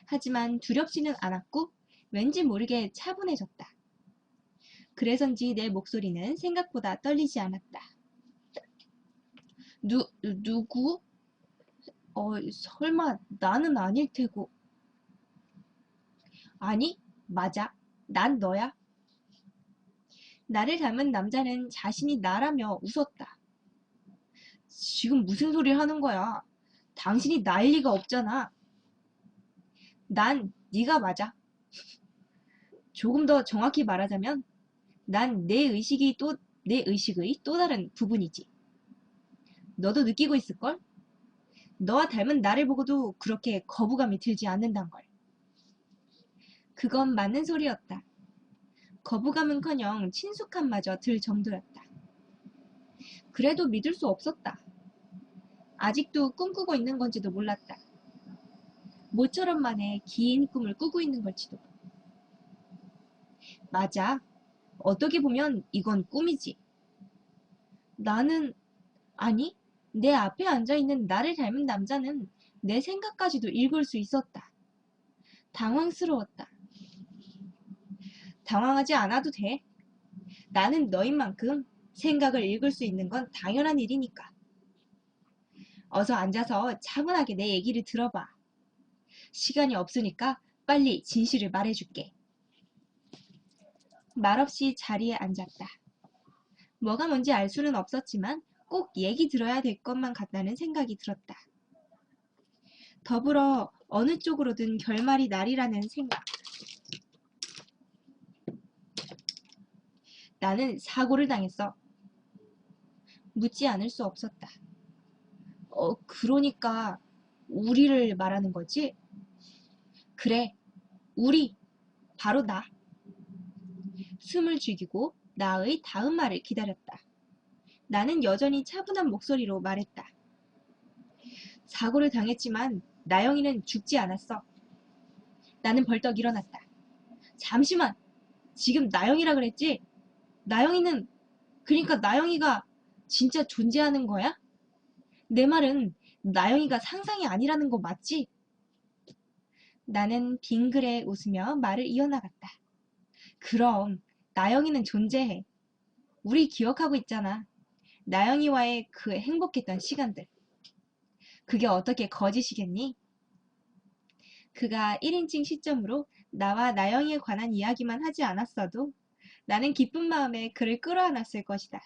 하지만 두렵지는 않았고 왠지 모르게 차분해졌다. 그래서인지 내 목소리는 생각보다 떨리지 않았다. 누구? 설마 나는 아닐 테고. 아니, 맞아. 난 너야. 나를 닮은 남자는 자신이 나라며 웃었다. 지금 무슨 소리를 하는 거야? 당신이 나일 리가 없잖아. 난 네가 맞아. 조금 더 정확히 말하자면 난 내 의식의 또 다른 부분이지. 너도 느끼고 있을걸? 너와 닮은 나를 보고도 그렇게 거부감이 들지 않는단 걸. 그건 맞는 소리였다. 거부감은커녕 친숙함마저 들 정도였다. 그래도 믿을 수 없었다. 아직도 꿈꾸고 있는 건지도 몰랐다. 모처럼 만에 긴 꿈을 꾸고 있는 걸지도. 맞아. 어떻게 보면 이건 꿈이지. 나는, 아니, 내 앞에 앉아있는 나를 닮은 남자는 내 생각까지도 읽을 수 있었다. 당황스러웠다. 당황하지 않아도 돼. 나는 너인 만큼 생각을 읽을 수 있는 건 당연한 일이니까. 어서 앉아서 차분하게 내 얘기를 들어봐. 시간이 없으니까 빨리 진실을 말해줄게. 말없이 자리에 앉았다. 뭐가 뭔지 알 수는 없었지만 꼭 얘기 들어야 될 것만 같다는 생각이 들었다. 더불어 어느 쪽으로든 결말이 나리라는 생각. 나는 사고를 당했어. 묻지 않을 수 없었다. 그러니까 우리를 말하는 거지? 그래, 우리, 바로 나. 숨을 죽이고 나의 다음 말을 기다렸다. 나는 여전히 차분한 목소리로 말했다. 사고를 당했지만 나영이는 죽지 않았어. 나는 벌떡 일어났다. 잠시만! 지금 나영이라 그랬지? 나영이는, 그러니까 나영이가 진짜 존재하는 거야? 내 말은 나영이가 상상이 아니라는 거 맞지? 나는 빙그레 웃으며 말을 이어나갔다. 그럼 나영이는 존재해. 우리 기억하고 있잖아. 나영이와의 그 행복했던 시간들. 그게 어떻게 거짓이겠니? 그가 1인칭 시점으로 나와 나영이에 관한 이야기만 하지 않았어도 나는 기쁜 마음에 그를 끌어안았을 것이다.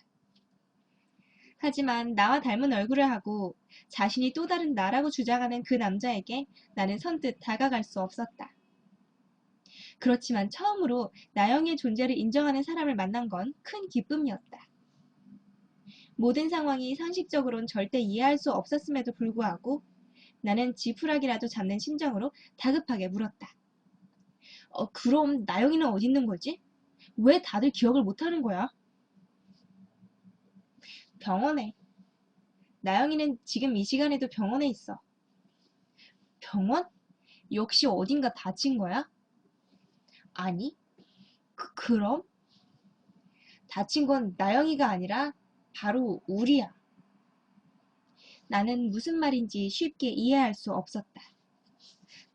하지만 나와 닮은 얼굴을 하고 자신이 또 다른 나라고 주장하는 그 남자에게 나는 선뜻 다가갈 수 없었다. 그렇지만 처음으로 나영이의 존재를 인정하는 사람을 만난 건 큰 기쁨이었다. 모든 상황이 상식적으론 절대 이해할 수 없었음에도 불구하고 나는 지푸라기라도 잡는 심정으로 다급하게 물었다. 그럼 나영이는 어디 있는 거지? 왜 다들 기억을 못하는 거야? 병원에. 나영이는 지금 이 시간에도 병원에 있어. 병원? 역시 어딘가 다친 거야? 아니, 그럼? 다친 건 나영이가 아니라 바로 우리야. 나는 무슨 말인지 쉽게 이해할 수 없었다.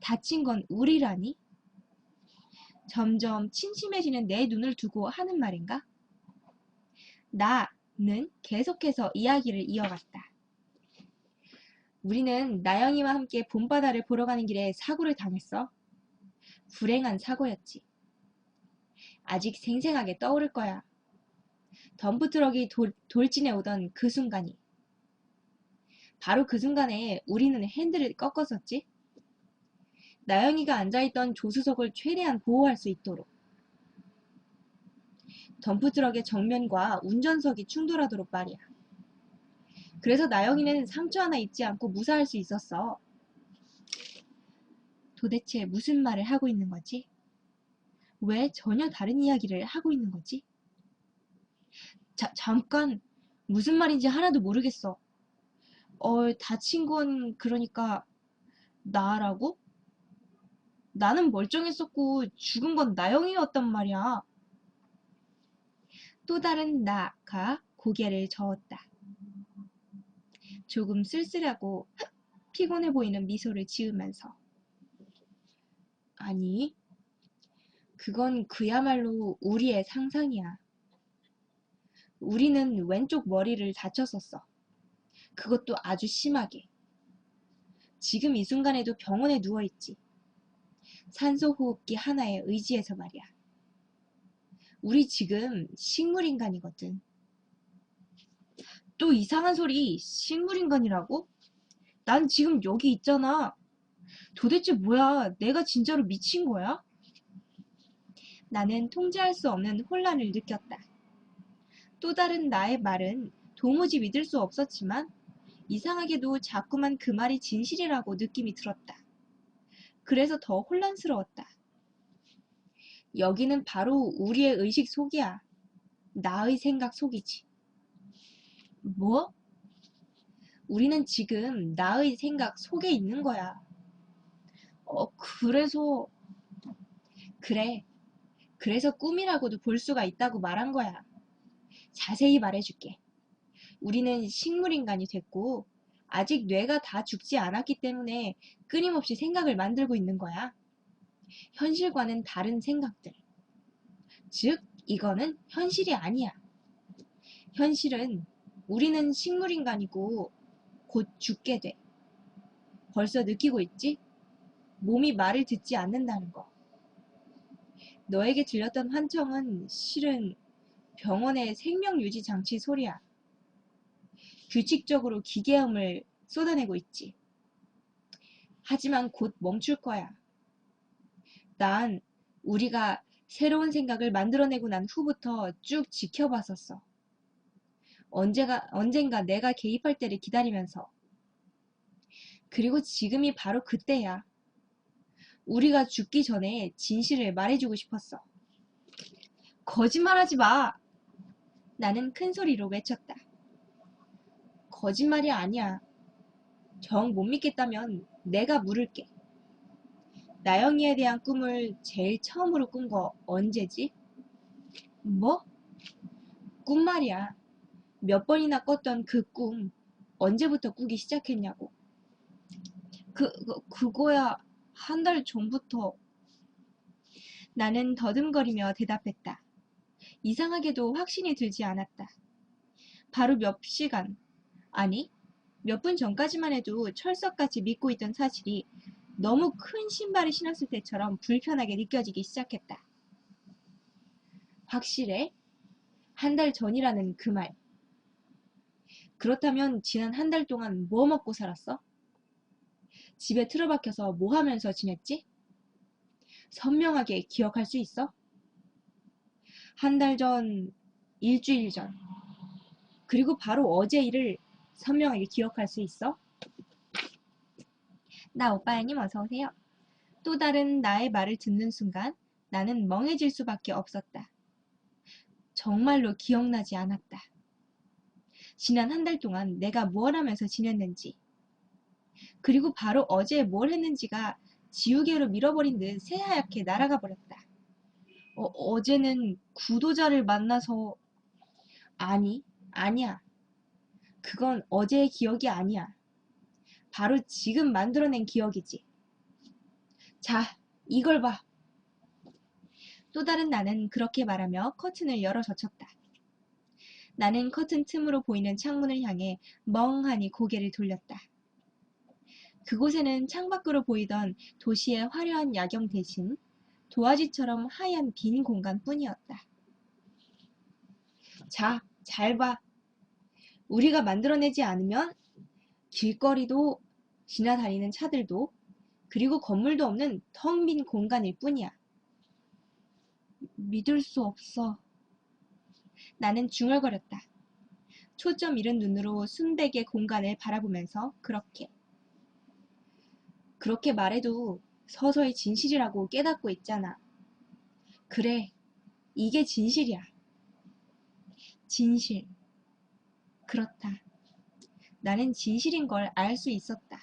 다친 건 우리라니? 점점 침침해지는 내 눈을 두고 하는 말인가? 나는 계속해서 이야기를 이어갔다. 우리는 나영이와 함께 봄바다를 보러 가는 길에 사고를 당했어. 불행한 사고였지. 아직 생생하게 떠오를 거야. 덤프트럭이 돌진해 오던 그 순간이. 바로 그 순간에 우리는 핸들을 꺾었었지. 나영이가 앉아있던 조수석을 최대한 보호할 수 있도록. 덤프트럭의 정면과 운전석이 충돌하도록 말이야. 그래서 나영이는 상처 하나 입지 않고 무사할 수 있었어. 도대체 무슨 말을 하고 있는 거지? 왜 전혀 다른 이야기를 하고 있는 거지? 잠깐, 무슨 말인지 하나도 모르겠어. 다친 건 그러니까 나라고? 나는 멀쩡했었고 죽은 건 나영이였단 말이야. 또 다른 나가 고개를 저었다. 조금 쓸쓸하고 피곤해 보이는 미소를 지으면서. 아니, 그건 그야말로 우리의 상상이야. 우리는 왼쪽 머리를 다쳤었어. 그것도 아주 심하게. 지금 이 순간에도 병원에 누워있지. 산소호흡기 하나에 의지해서 말이야. 우리 지금 식물인간이거든. 또 이상한 소리, 식물인간이라고? 난 지금 여기 있잖아. 도대체 뭐야? 내가 진짜로 미친 거야? 나는 통제할 수 없는 혼란을 느꼈다. 또 다른 나의 말은 도무지 믿을 수 없었지만 이상하게도 자꾸만 그 말이 진실이라고 느낌이 들었다. 그래서 더 혼란스러웠다. 여기는 바로 우리의 의식 속이야. 나의 생각 속이지. 뭐? 우리는 지금 나의 생각 속에 있는 거야. 그래서... 그래. 그래서 꿈이라고도 볼 수가 있다고 말한 거야. 자세히 말해줄게. 우리는 식물인간이 됐고 아직 뇌가 다 죽지 않았기 때문에 끊임없이 생각을 만들고 있는 거야. 현실과는 다른 생각들. 즉, 이거는 현실이 아니야. 현실은 우리는 식물인간이고 곧 죽게 돼. 벌써 느끼고 있지? 몸이 말을 듣지 않는다는 거. 너에게 들렸던 환청은 실은 병원의 생명유지 장치 소리야. 규칙적으로 기계음을 쏟아내고 있지. 하지만 곧 멈출 거야. 난 우리가 새로운 생각을 만들어내고 난 후부터 쭉 지켜봤었어. 언젠가 내가 개입할 때를 기다리면서. 그리고 지금이 바로 그때야. 우리가 죽기 전에 진실을 말해주고 싶었어. 거짓말하지 마! 나는 큰 소리로 외쳤다. 거짓말이 아니야. 정 못 믿겠다면 내가 물을게. 나영이에 대한 꿈을 제일 처음으로 꾼 거 언제지? 뭐? 꿈 말이야. 몇 번이나 꿨던 그 꿈 언제부터 꾸기 시작했냐고. 그거야 한 달 전부터. 나는 더듬거리며 대답했다. 이상하게도 확신이 들지 않았다. 바로 몇 시간, 아니 몇 분 전까지만 해도 철석같이 믿고 있던 사실이 너무 큰 신발을 신었을 때처럼 불편하게 느껴지기 시작했다. 확실해? 한 달 전이라는 그 말. 그렇다면 지난 한 달 동안 뭐 먹고 살았어? 집에 틀어박혀서 뭐 하면서 지냈지? 선명하게 기억할 수 있어? 한 달 전, 일주일 전, 그리고 바로 어제 일을 선명하게 기억할 수 있어? 나 오빠야님 어서오세요. 또 다른 나의 말을 듣는 순간 나는 멍해질 수밖에 없었다. 정말로 기억나지 않았다. 지난 한 달 동안 내가 뭘 하면서 지냈는지, 그리고 바로 어제 뭘 했는지가 지우개로 밀어버린 듯 새하얗게 날아가 버렸다. 어제는 구도자를 만나서... 아니, 아니야. 그건 어제의 기억이 아니야. 바로 지금 만들어낸 기억이지. 자, 이걸 봐. 또 다른 나는 그렇게 말하며 커튼을 열어 젖혔다. 나는 커튼 틈으로 보이는 창문을 향해 멍하니 고개를 돌렸다. 그곳에는 창밖으로 보이던 도시의 화려한 야경 대신 도화지처럼 하얀 빈 공간뿐이었다. 자, 잘 봐. 우리가 만들어내지 않으면 길거리도 지나다니는 차들도 그리고 건물도 없는 텅 빈 공간일 뿐이야. 믿을 수 없어. 나는 중얼거렸다. 초점 잃은 눈으로 순백의 공간을 바라보면서 그렇게 말해도 서서히 진실이라고 깨닫고 있잖아. 그래, 이게 진실이야. 진실. 그렇다. 나는 진실인 걸 알 수 있었다.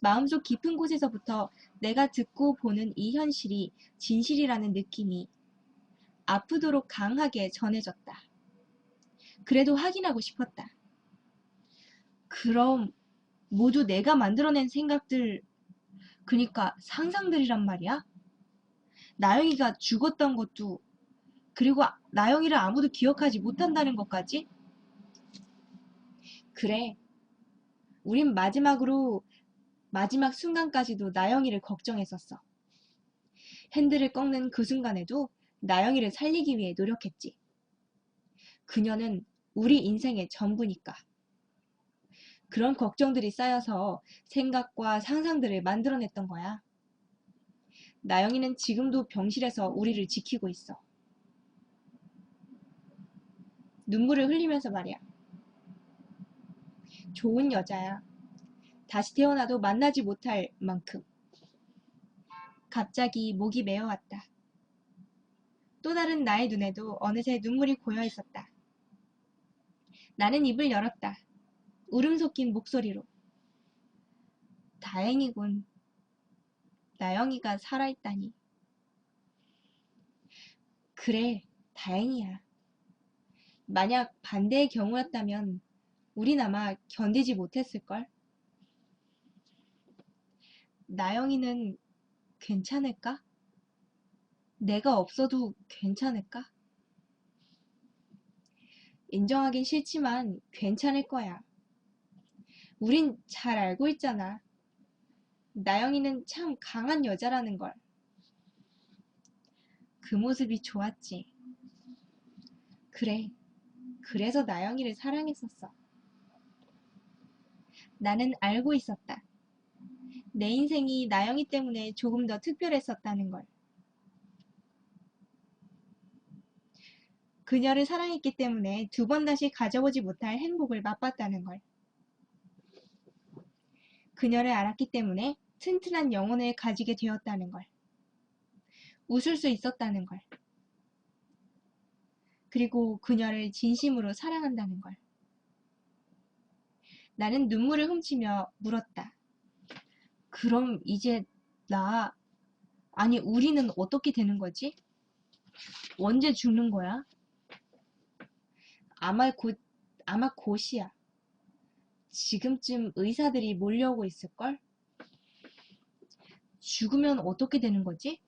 마음속 깊은 곳에서부터 내가 듣고 보는 이 현실이 진실이라는 느낌이 아프도록 강하게 전해졌다. 그래도 확인하고 싶었다. 그럼 모두 내가 만들어낸 생각들, 그니까 상상들이란 말이야? 나영이가 죽었던 것도, 그리고 나영이를 아무도 기억하지 못한다는 것까지? 그래. 우린 마지막 순간까지도 나영이를 걱정했었어. 핸들을 꺾는 그 순간에도 나영이를 살리기 위해 노력했지. 그녀는 우리 인생의 전부니까. 그런 걱정들이 쌓여서 생각과 상상들을 만들어냈던 거야. 나영이는 지금도 병실에서 우리를 지키고 있어. 눈물을 흘리면서 말이야. 좋은 여자야. 다시 태어나도 만나지 못할 만큼. 갑자기 목이 메어왔다. 또 다른 나의 눈에도 어느새 눈물이 고여 있었다. 나는 입을 열었다. 울음 섞인 목소리로. 다행이군. 나영이가 살아있다니. 그래, 다행이야. 만약 반대의 경우였다면 우린 아마 견디지 못했을걸? 나영이는 괜찮을까? 내가 없어도 괜찮을까? 인정하긴 싫지만 괜찮을 거야. 우린 잘 알고 있잖아. 나영이는 참 강한 여자라는 걸. 그 모습이 좋았지. 그래, 그래서 나영이를 사랑했었어. 나는 알고 있었다. 내 인생이 나영이 때문에 조금 더 특별했었다는 걸. 그녀를 사랑했기 때문에 두 번 다시 가져보지 못할 행복을 맛봤다는 걸. 그녀를 알았기 때문에 튼튼한 영혼을 가지게 되었다는 걸. 웃을 수 있었다는 걸. 그리고 그녀를 진심으로 사랑한다는 걸. 나는 눈물을 훔치며 물었다. 그럼 이제 아니 우리는 어떻게 되는 거지? 언제 죽는 거야? 아마 곧이야. 지금쯤 의사들이 몰려오고 있을걸? 죽으면 어떻게 되는 거지?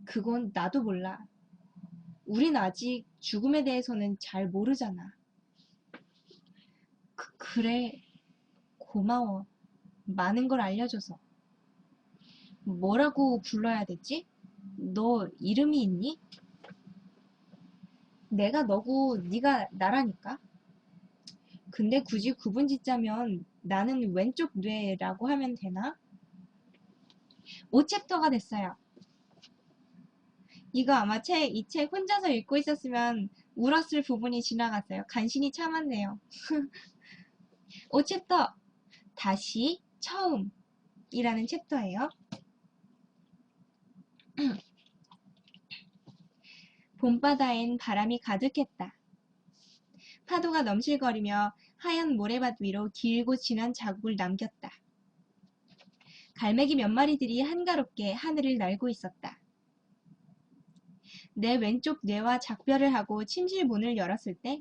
그건 나도 몰라. 우린 아직 죽음에 대해서는 잘 모르잖아. 그래, 고마워. 많은 걸 알려줘서. 뭐라고 불러야 되지? 너 이름이 있니? 내가 너고 네가 나라니까. 근데 굳이 구분 짓자면 나는 왼쪽 뇌라고 하면 되나? 5챕터가 됐어요. 이거 아마 이 책 혼자서 읽고 있었으면 울었을 부분이 지나갔어요. 간신히 참았네요. 5챕터 다시 처음이라는 챕터예요. 봄바다엔 바람이 가득했다. 파도가 넘실거리며 하얀 모래밭 위로 길고 진한 자국을 남겼다. 갈매기 몇 마리들이 한가롭게 하늘을 날고 있었다. 내 왼쪽 뇌와 작별을 하고 침실 문을 열었을 때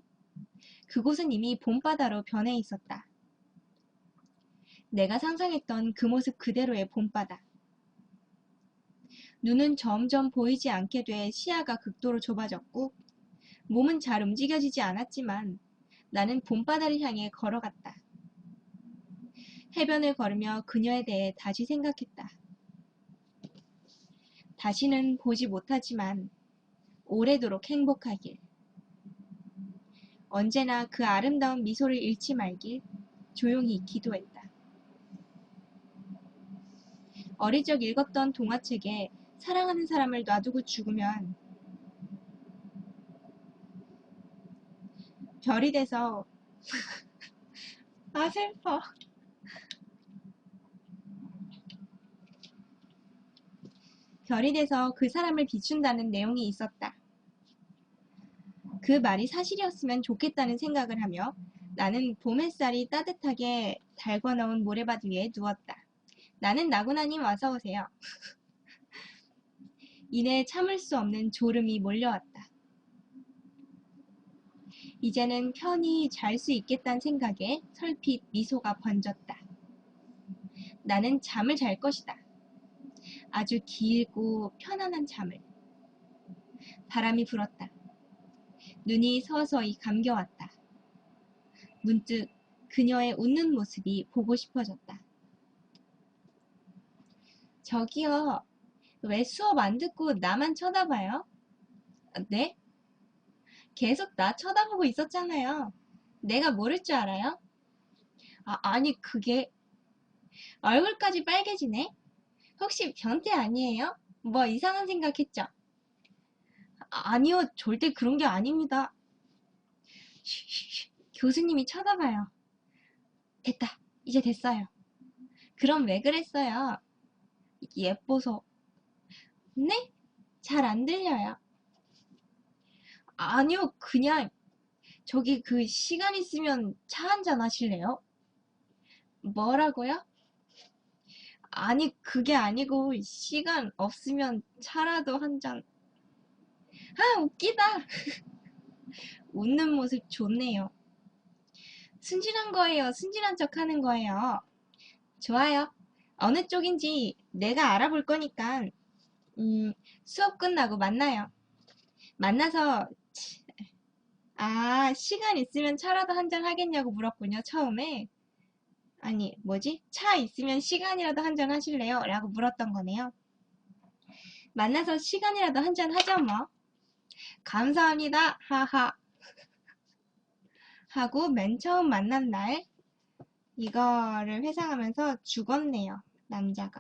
그곳은 이미 봄바다로 변해 있었다. 내가 상상했던 그 모습 그대로의 봄바다. 눈은 점점 보이지 않게 돼 시야가 극도로 좁아졌고 몸은 잘 움직여지지 않았지만 나는 봄바다를 향해 걸어갔다. 해변을 걸으며 그녀에 대해 다시 생각했다. 다시는 보지 못하지만 오래도록 행복하길. 언제나 그 아름다운 미소를 잃지 말길 조용히 기도했다. 어릴 적 읽었던 동화책에 사랑하는 사람을 놔두고 죽으면 별이 돼서 아 슬퍼. 별이 돼서 그 사람을 비춘다는 내용이 있었다. 그 말이 사실이었으면 좋겠다는 생각을 하며 나는 봄 햇살이 따뜻하게 달궈놓은 모래밭 위에 누웠다. 나는 나구나님 어서 오세요. 이내 참을 수 없는 졸음이 몰려왔다. 이제는 편히 잘 수 있겠다는 생각에 설핏 미소가 번졌다. 나는 잠을 잘 것이다. 아주 길고 편안한 잠을. 바람이 불었다. 눈이 서서히 감겨왔다. 문득 그녀의 웃는 모습이 보고 싶어졌다. 저기요, 왜 수업 안 듣고 나만 쳐다봐요? 네? 계속 나 쳐다보고 있었잖아요. 내가 모를 줄 알아요? 아니 그게 얼굴까지 빨개지네? 혹시 변태 아니에요? 뭐 이상한 생각했죠? 아니요, 절대 그런 게 아닙니다. 쉬쉬쉬, 교수님이 쳐다봐요. 됐다, 이제 됐어요. 그럼 왜 그랬어요? 예뻐서. 네? 잘 안 들려요. 아니요, 그냥 저기 그 시간 있으면 차 한잔 하실래요? 뭐라고요? 아니 그게 아니고 시간 없으면 차라도 한 잔. 아 웃기다. 웃는 모습 좋네요. 순진한 거예요? 순진한 척 하는 거예요? 좋아요. 어느 쪽인지 내가 알아볼 거니까 수업 끝나고 만나요. 만나서 시간 있으면 차라도 한 잔 하겠냐고 물었군요. 처음에. 아니 뭐지? 차 있으면 시간이라도 한 잔 하실래요? 라고 물었던 거네요. 만나서 시간이라도 한 잔 하죠 뭐. 감사합니다. 하하. 하고 맨 처음 만난 날 이거를 회상하면서 죽었네요. 남자가.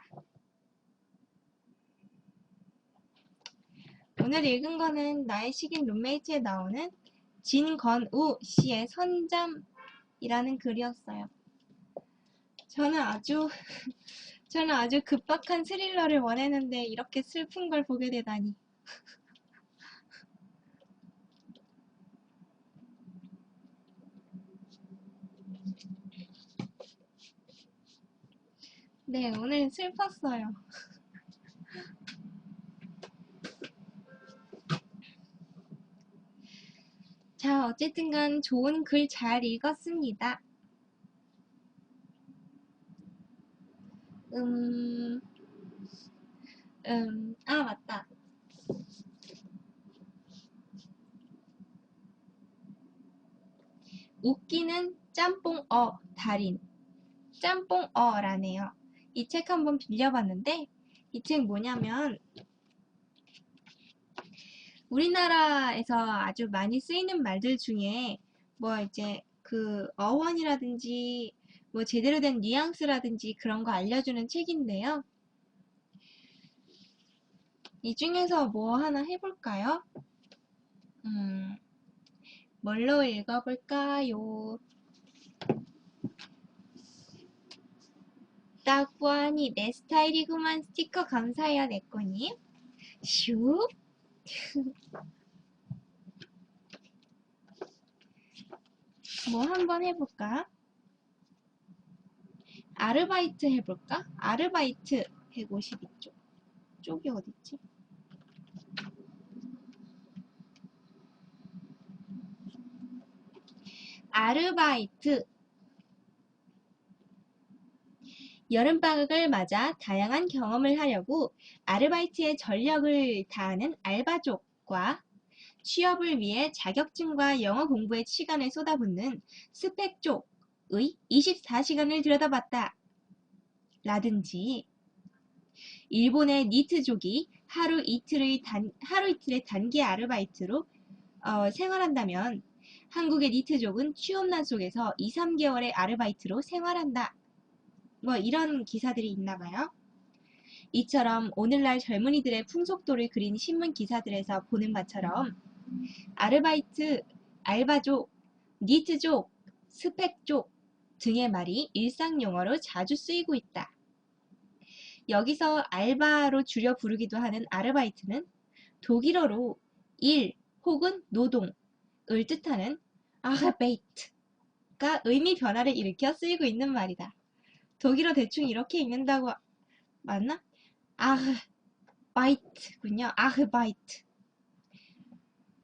오늘 읽은 거는 나의 식인 룸메이트에 나오는 진건우 씨의 선잠이라는 글이었어요. 저는 아주 급박한 스릴러를 원했는데 이렇게 슬픈 걸 보게 되다니. 네, 오늘 슬펐어요. 자, 어쨌든간 좋은 글 잘 읽었습니다. 맞다. 웃기는 짬뽕어 달인. 짬뽕어라네요. 이 책 한번 빌려봤는데 이 책 뭐냐면 우리나라에서 아주 많이 쓰이는 말들 중에 뭐 이제 그 어원이라든지 뭐 제대로 된 뉘앙스라든지 그런 거 알려주는 책인데요. 이 중에서 뭐 하나 해볼까요? 뭘로 읽어볼까요? 딱 보아니 내 스타일이구만. 스티커 감사해요 내꺼님. 슉. 뭐 한번 해볼까? 아르바이트 해볼까? 아르바이트 152쪽. 쪽이 어딨지? 아르바이트. 여름방학을 맞아 다양한 경험을 하려고 아르바이트에 전력을 다하는 알바족과 취업을 위해 자격증과 영어 공부에 시간을 쏟아붓는 스펙 쪽의 24시간을 들여다봤다. 라든지 일본의 니트족이 하루 이틀의 단기 아르바이트로 생활한다면 한국의 니트족은 취업난 속에서 2, 3개월의 아르바이트로 생활한다. 뭐 이런 기사들이 있나 봐요. 이처럼 오늘날 젊은이들의 풍속도를 그린 신문 기사들에서 보는 바처럼 아르바이트, 알바족, 니트족, 스펙족 등의 말이 일상 용어로 자주 쓰이고 있다. 여기서 알바로 줄여 부르기도 하는 아르바이트는 독일어로 일 혹은 노동을 뜻하는 아르베이트가 의미 변화를 일으켜 쓰이고 있는 말이다. 독일어 대충 이렇게 읽는다고 맞나? 아르바이트군요. 아르바이트.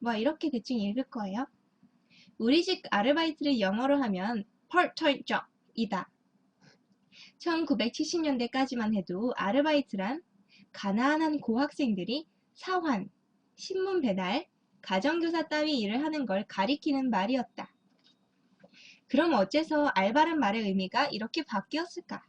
뭐 이렇게 대충 읽을 거예요. 우리식 아르바이트를 영어로 하면 part-time job이다. 1970년대까지만 해도 아르바이트란 가난한 고학생들이 사환, 신문 배달, 가정교사 따위 일을 하는 걸 가리키는 말이었다. 그럼 어째서 알바란 말의 의미가 이렇게 바뀌었을까?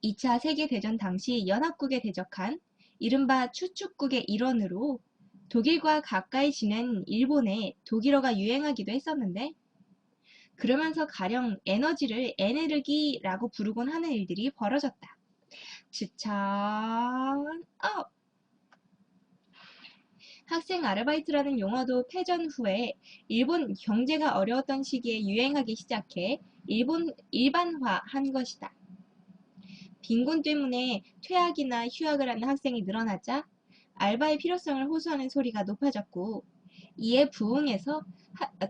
2차 세계대전 당시 연합국에 대적한 이른바 추축국의 일원으로 독일과 가까이 지낸 일본에 독일어가 유행하기도 했었는데 그러면서 가령 에너지를 에네르기라고 부르곤 하는 일들이 벌어졌다. 추천 학생 아르바이트라는 용어도 패전 후에 일본 경제가 어려웠던 시기에 유행하기 시작해 일반화한 것이다. 빈곤 때문에 퇴학이나 휴학을 하는 학생이 늘어나자 알바의 필요성을 호소하는 소리가 높아졌고 이에 부응해서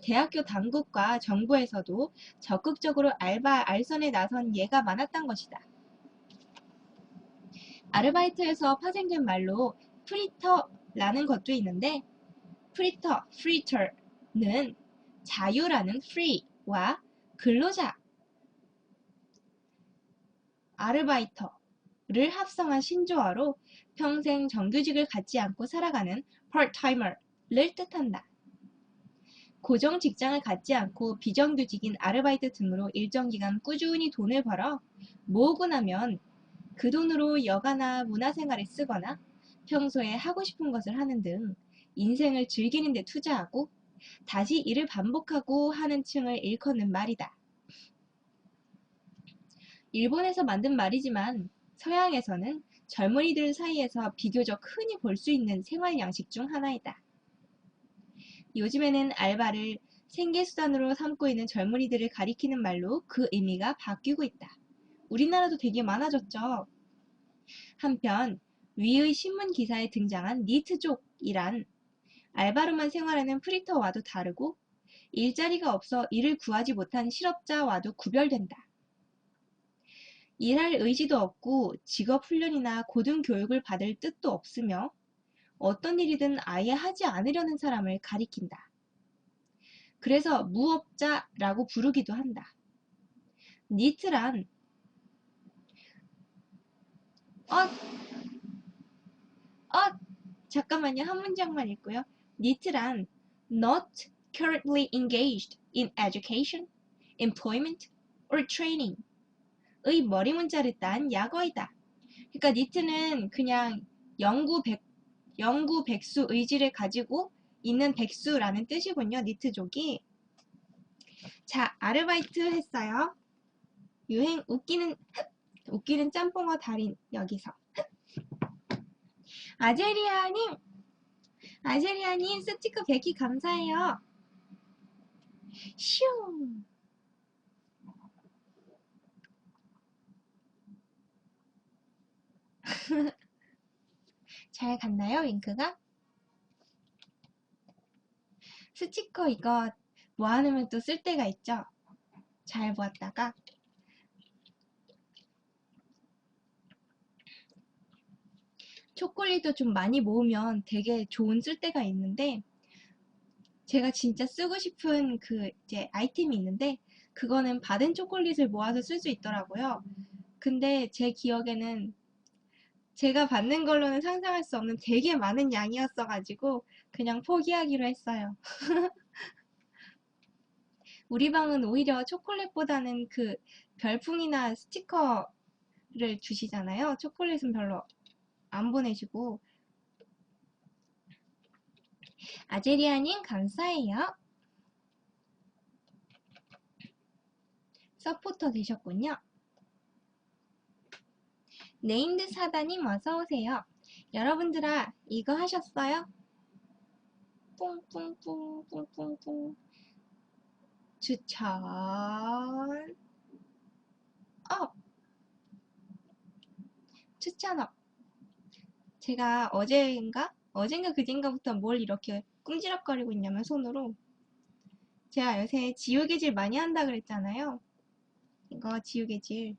대학교 당국과 정부에서도 적극적으로 알바 알선에 나선 예가 많았던 것이다. 아르바이트에서 파생된 말로 프리터라는 것도 있는데 프리터, 프리터는 자유라는 free와 근로자, 아르바이터를 합성한 신조어로 평생 정규직을 갖지 않고 살아가는 part-timer를 뜻한다. 고정 직장을 갖지 않고 비정규직인 아르바이트 등으로 일정 기간 꾸준히 돈을 벌어 모으고 나면 그 돈으로 여가나 문화생활에 쓰거나 평소에 하고 싶은 것을 하는 등 인생을 즐기는 데 투자하고 다시 이를 반복하고 하는 층을 일컫는 말이다. 일본에서 만든 말이지만 서양에서는 젊은이들 사이에서 비교적 흔히 볼 수 있는 생활 양식 중 하나이다. 요즘에는 알바를 생계수단으로 삼고 있는 젊은이들을 가리키는 말로 그 의미가 바뀌고 있다. 우리나라도 되게 많아졌죠. 한편 위의 신문 기사에 등장한 니트족이란 알바로만 생활하는 프리터와도 다르고 일자리가 없어 일을 구하지 못한 실업자와도 구별된다. 일할 의지도 없고 직업훈련이나 고등교육을 받을 뜻도 없으며 어떤 일이든 아예 하지 않으려는 사람을 가리킨다. 그래서 무업자라고 부르기도 한다. 니트란 잠깐만요. 한 문장만 읽고요. 니트란 not currently engaged in education, employment, or training 의 머리 문자를 딴 약어이다. 그러니까 니트는 그냥 영구 백수 의지를 가지고 있는 백수라는 뜻이군요. 니트족이. 자, 아르바이트 했어요. 유행 웃기는 짬뽕어 달인 여기서. 아제리아님 스티커 100개 감사해요. 슝. 잘 갔나요, 윙크가? 스티커 이거 모아놓으면 또 쓸 때가 있죠? 잘 모았다가 초콜릿도 좀 많이 모으면 되게 좋은 쓸데가 있는데, 제가 진짜 쓰고 싶은 그 이제 아이템이 있는데, 그거는 받은 초콜릿을 모아서 쓸 수 있더라고요. 근데 제 기억에는 제가 받는 걸로는 상상할 수 없는 되게 많은 양이었어가지고 그냥 포기하기로 했어요. 우리 방은 오히려 초콜릿보다는 그 별풍이나 스티커를 주시잖아요. 초콜릿은 별로 안 보내주고. 아제리아님 감사해요. 서포터 되셨군요. 네임드 사다님 어서오세요. 여러분들아 이거 하셨어요? 뿡뿡뿡뿡뿡뿡 추천 업! 추천 업! 제가 어젠가 그젠가부터 뭘 이렇게 꿍지락거리고 있냐면 손으로 제가 요새 지우개질 많이 한다 그랬잖아요. 이거 지우개질.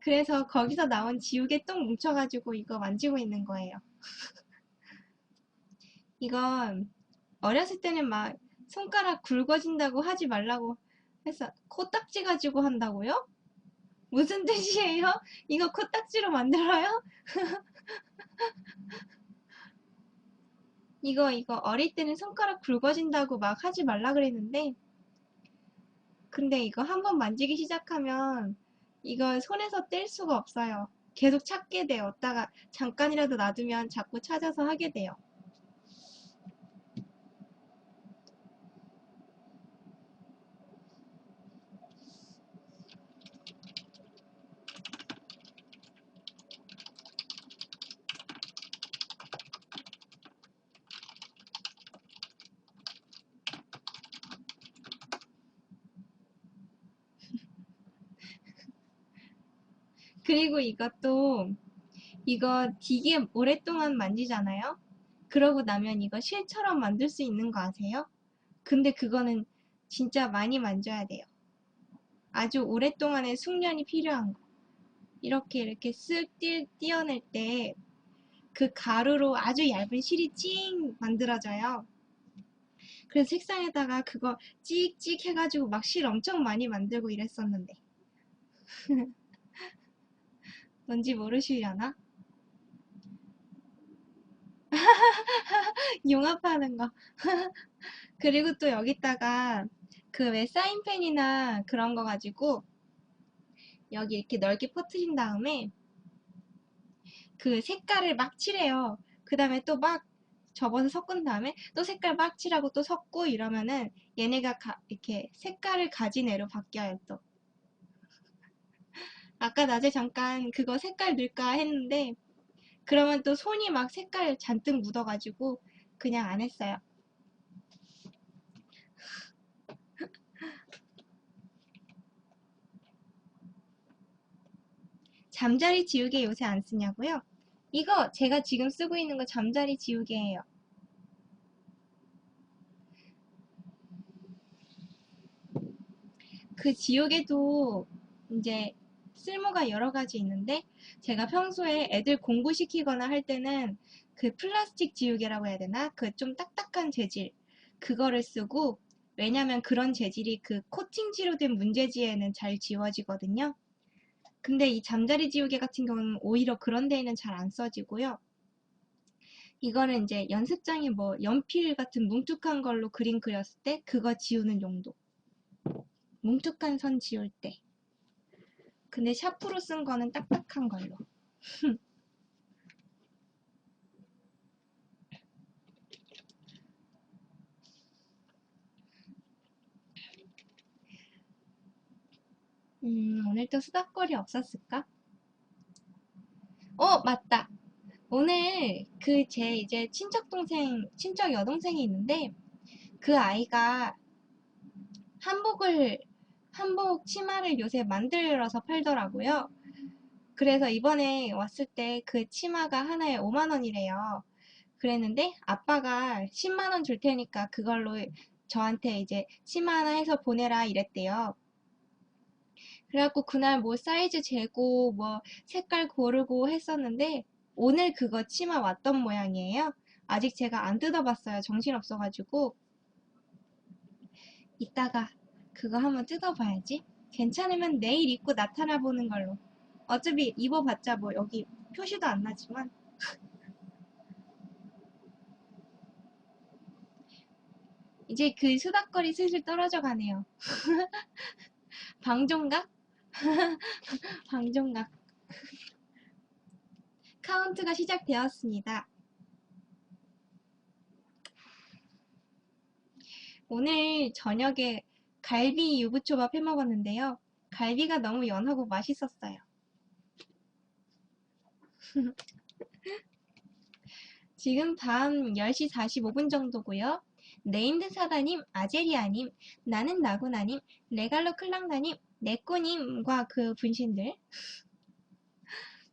그래서 거기서 나온 지우개 똥 뭉쳐가지고 이거 만지고 있는 거예요. 이건 어렸을 때는 막 손가락 굵어진다고 하지 말라고 해서 코딱지 가지고 한다고요? 무슨 뜻이에요? 이거 코딱지로 만들어요? 이거 어릴 때는 손가락 굵어진다고 막 하지 말라 그랬는데 근데 이거 한번 만지기 시작하면 이거 손에서 뗄 수가 없어요. 계속 찾게 돼요. 어디다가 잠깐이라도 놔두면 자꾸 찾아서 하게 돼요. 그리고 이거 되게 오랫동안 만지잖아요? 그러고 나면 이거 실처럼 만들 수 있는 거 아세요? 근데 그거는 진짜 많이 만져야 돼요. 아주 오랫동안의 숙련이 필요한 거. 이렇게 쓱 띄어낼 때 그 가루로 아주 얇은 실이 찡 만들어져요. 그래서 책상에다가 그거 찍찍 해가지고 막 실 엄청 많이 만들고 이랬었는데. 뭔지 모르시려나? 융합하는 거. 그리고 또 여기다가 그 왜 사인펜이나 그런 거 가지고 여기 이렇게 넓게 퍼트린 다음에 그 색깔을 막 칠해요. 그 다음에 또 막 접어서 섞은 다음에 또 색깔 막 칠하고 또 섞고 이러면은 얘네가 이렇게 색깔을 가진 애로 바뀌어요 또. 아까 낮에 잠깐 그거 색깔 넣을까 했는데 그러면 또 손이 막 색깔 잔뜩 묻어가지고 그냥 안 했어요. 잠자리 지우개 요새 안 쓰냐고요? 이거 제가 지금 쓰고 있는 거 잠자리 지우개예요. 그 지우개도 이제 쓸모가 여러 가지 있는데 제가 평소에 애들 공부시키거나 할 때는 그 플라스틱 지우개라고 해야 되나? 그 좀 딱딱한 재질 그거를 쓰고 왜냐면 그런 재질이 그 코팅지로 된 문제지에는 잘 지워지거든요. 근데 이 잠자리 지우개 같은 경우는 오히려 그런 데에는 잘 안 써지고요. 이거는 이제 연습장에 뭐 연필 같은 뭉툭한 걸로 그림 그렸을 때 그거 지우는 용도. 뭉툭한 선 지울 때. 근데 샤프로 쓴 거는 딱딱한 걸로. 오늘 또 수다거리 없었을까? 맞다. 오늘 그 제 이제 친척 여동생이 있는데 그 아이가 한복을, 한복 치마를 요새 만들어서 팔더라고요. 그래서 이번에 왔을 때 그 치마가 하나에 5만 원이래요. 그랬는데 아빠가 10만 원 줄 테니까 그걸로 저한테 이제 치마 하나 해서 보내라 이랬대요. 그래갖고 그날 뭐 사이즈 재고 뭐 색깔 고르고 했었는데 오늘 그거 치마 왔던 모양이에요. 아직 제가 안 뜯어봤어요. 정신없어가지고. 이따가 그거 한번 뜯어봐야지. 괜찮으면 내일 입고 나타나 보는 걸로. 어차피 입어봤자 뭐 여기 표시도 안 나지만. 이제 그 수다거리 슬슬 떨어져 가네요. 방종각? 방종각. 카운트가 시작되었습니다. 오늘 저녁에 갈비 유부초밥 해 먹었는데요. 갈비가 너무 연하고 맛있었어요. 지금 밤 10시 45분 정도고요. 네임드 사다님, 아제리아님, 나는 나구나님, 레갈로 클랑가님, 네꼬님과 그 분신들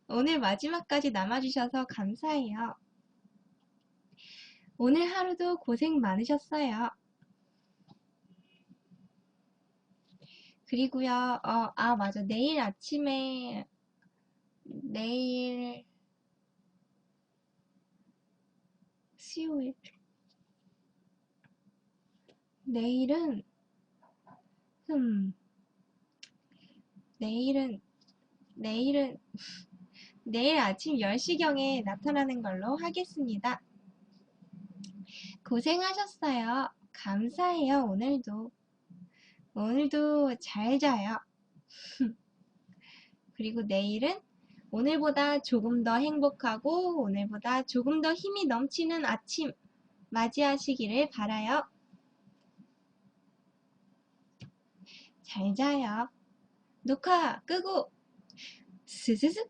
오늘 마지막까지 남아주셔서 감사해요. 오늘 하루도 고생 많으셨어요. 그리고요, 맞아. 내일 아침에, 내일, 수요일. 내일은, 흠, 내일은, 내일은, 내일 아침 10시경에 나타나는 걸로 하겠습니다. 고생하셨어요. 감사해요, 오늘도. 오늘도 잘 자요. 그리고 내일은 오늘보다 조금 더 행복하고 오늘보다 조금 더 힘이 넘치는 아침 맞이하시기를 바라요. 잘 자요. 녹화 끄고 스스스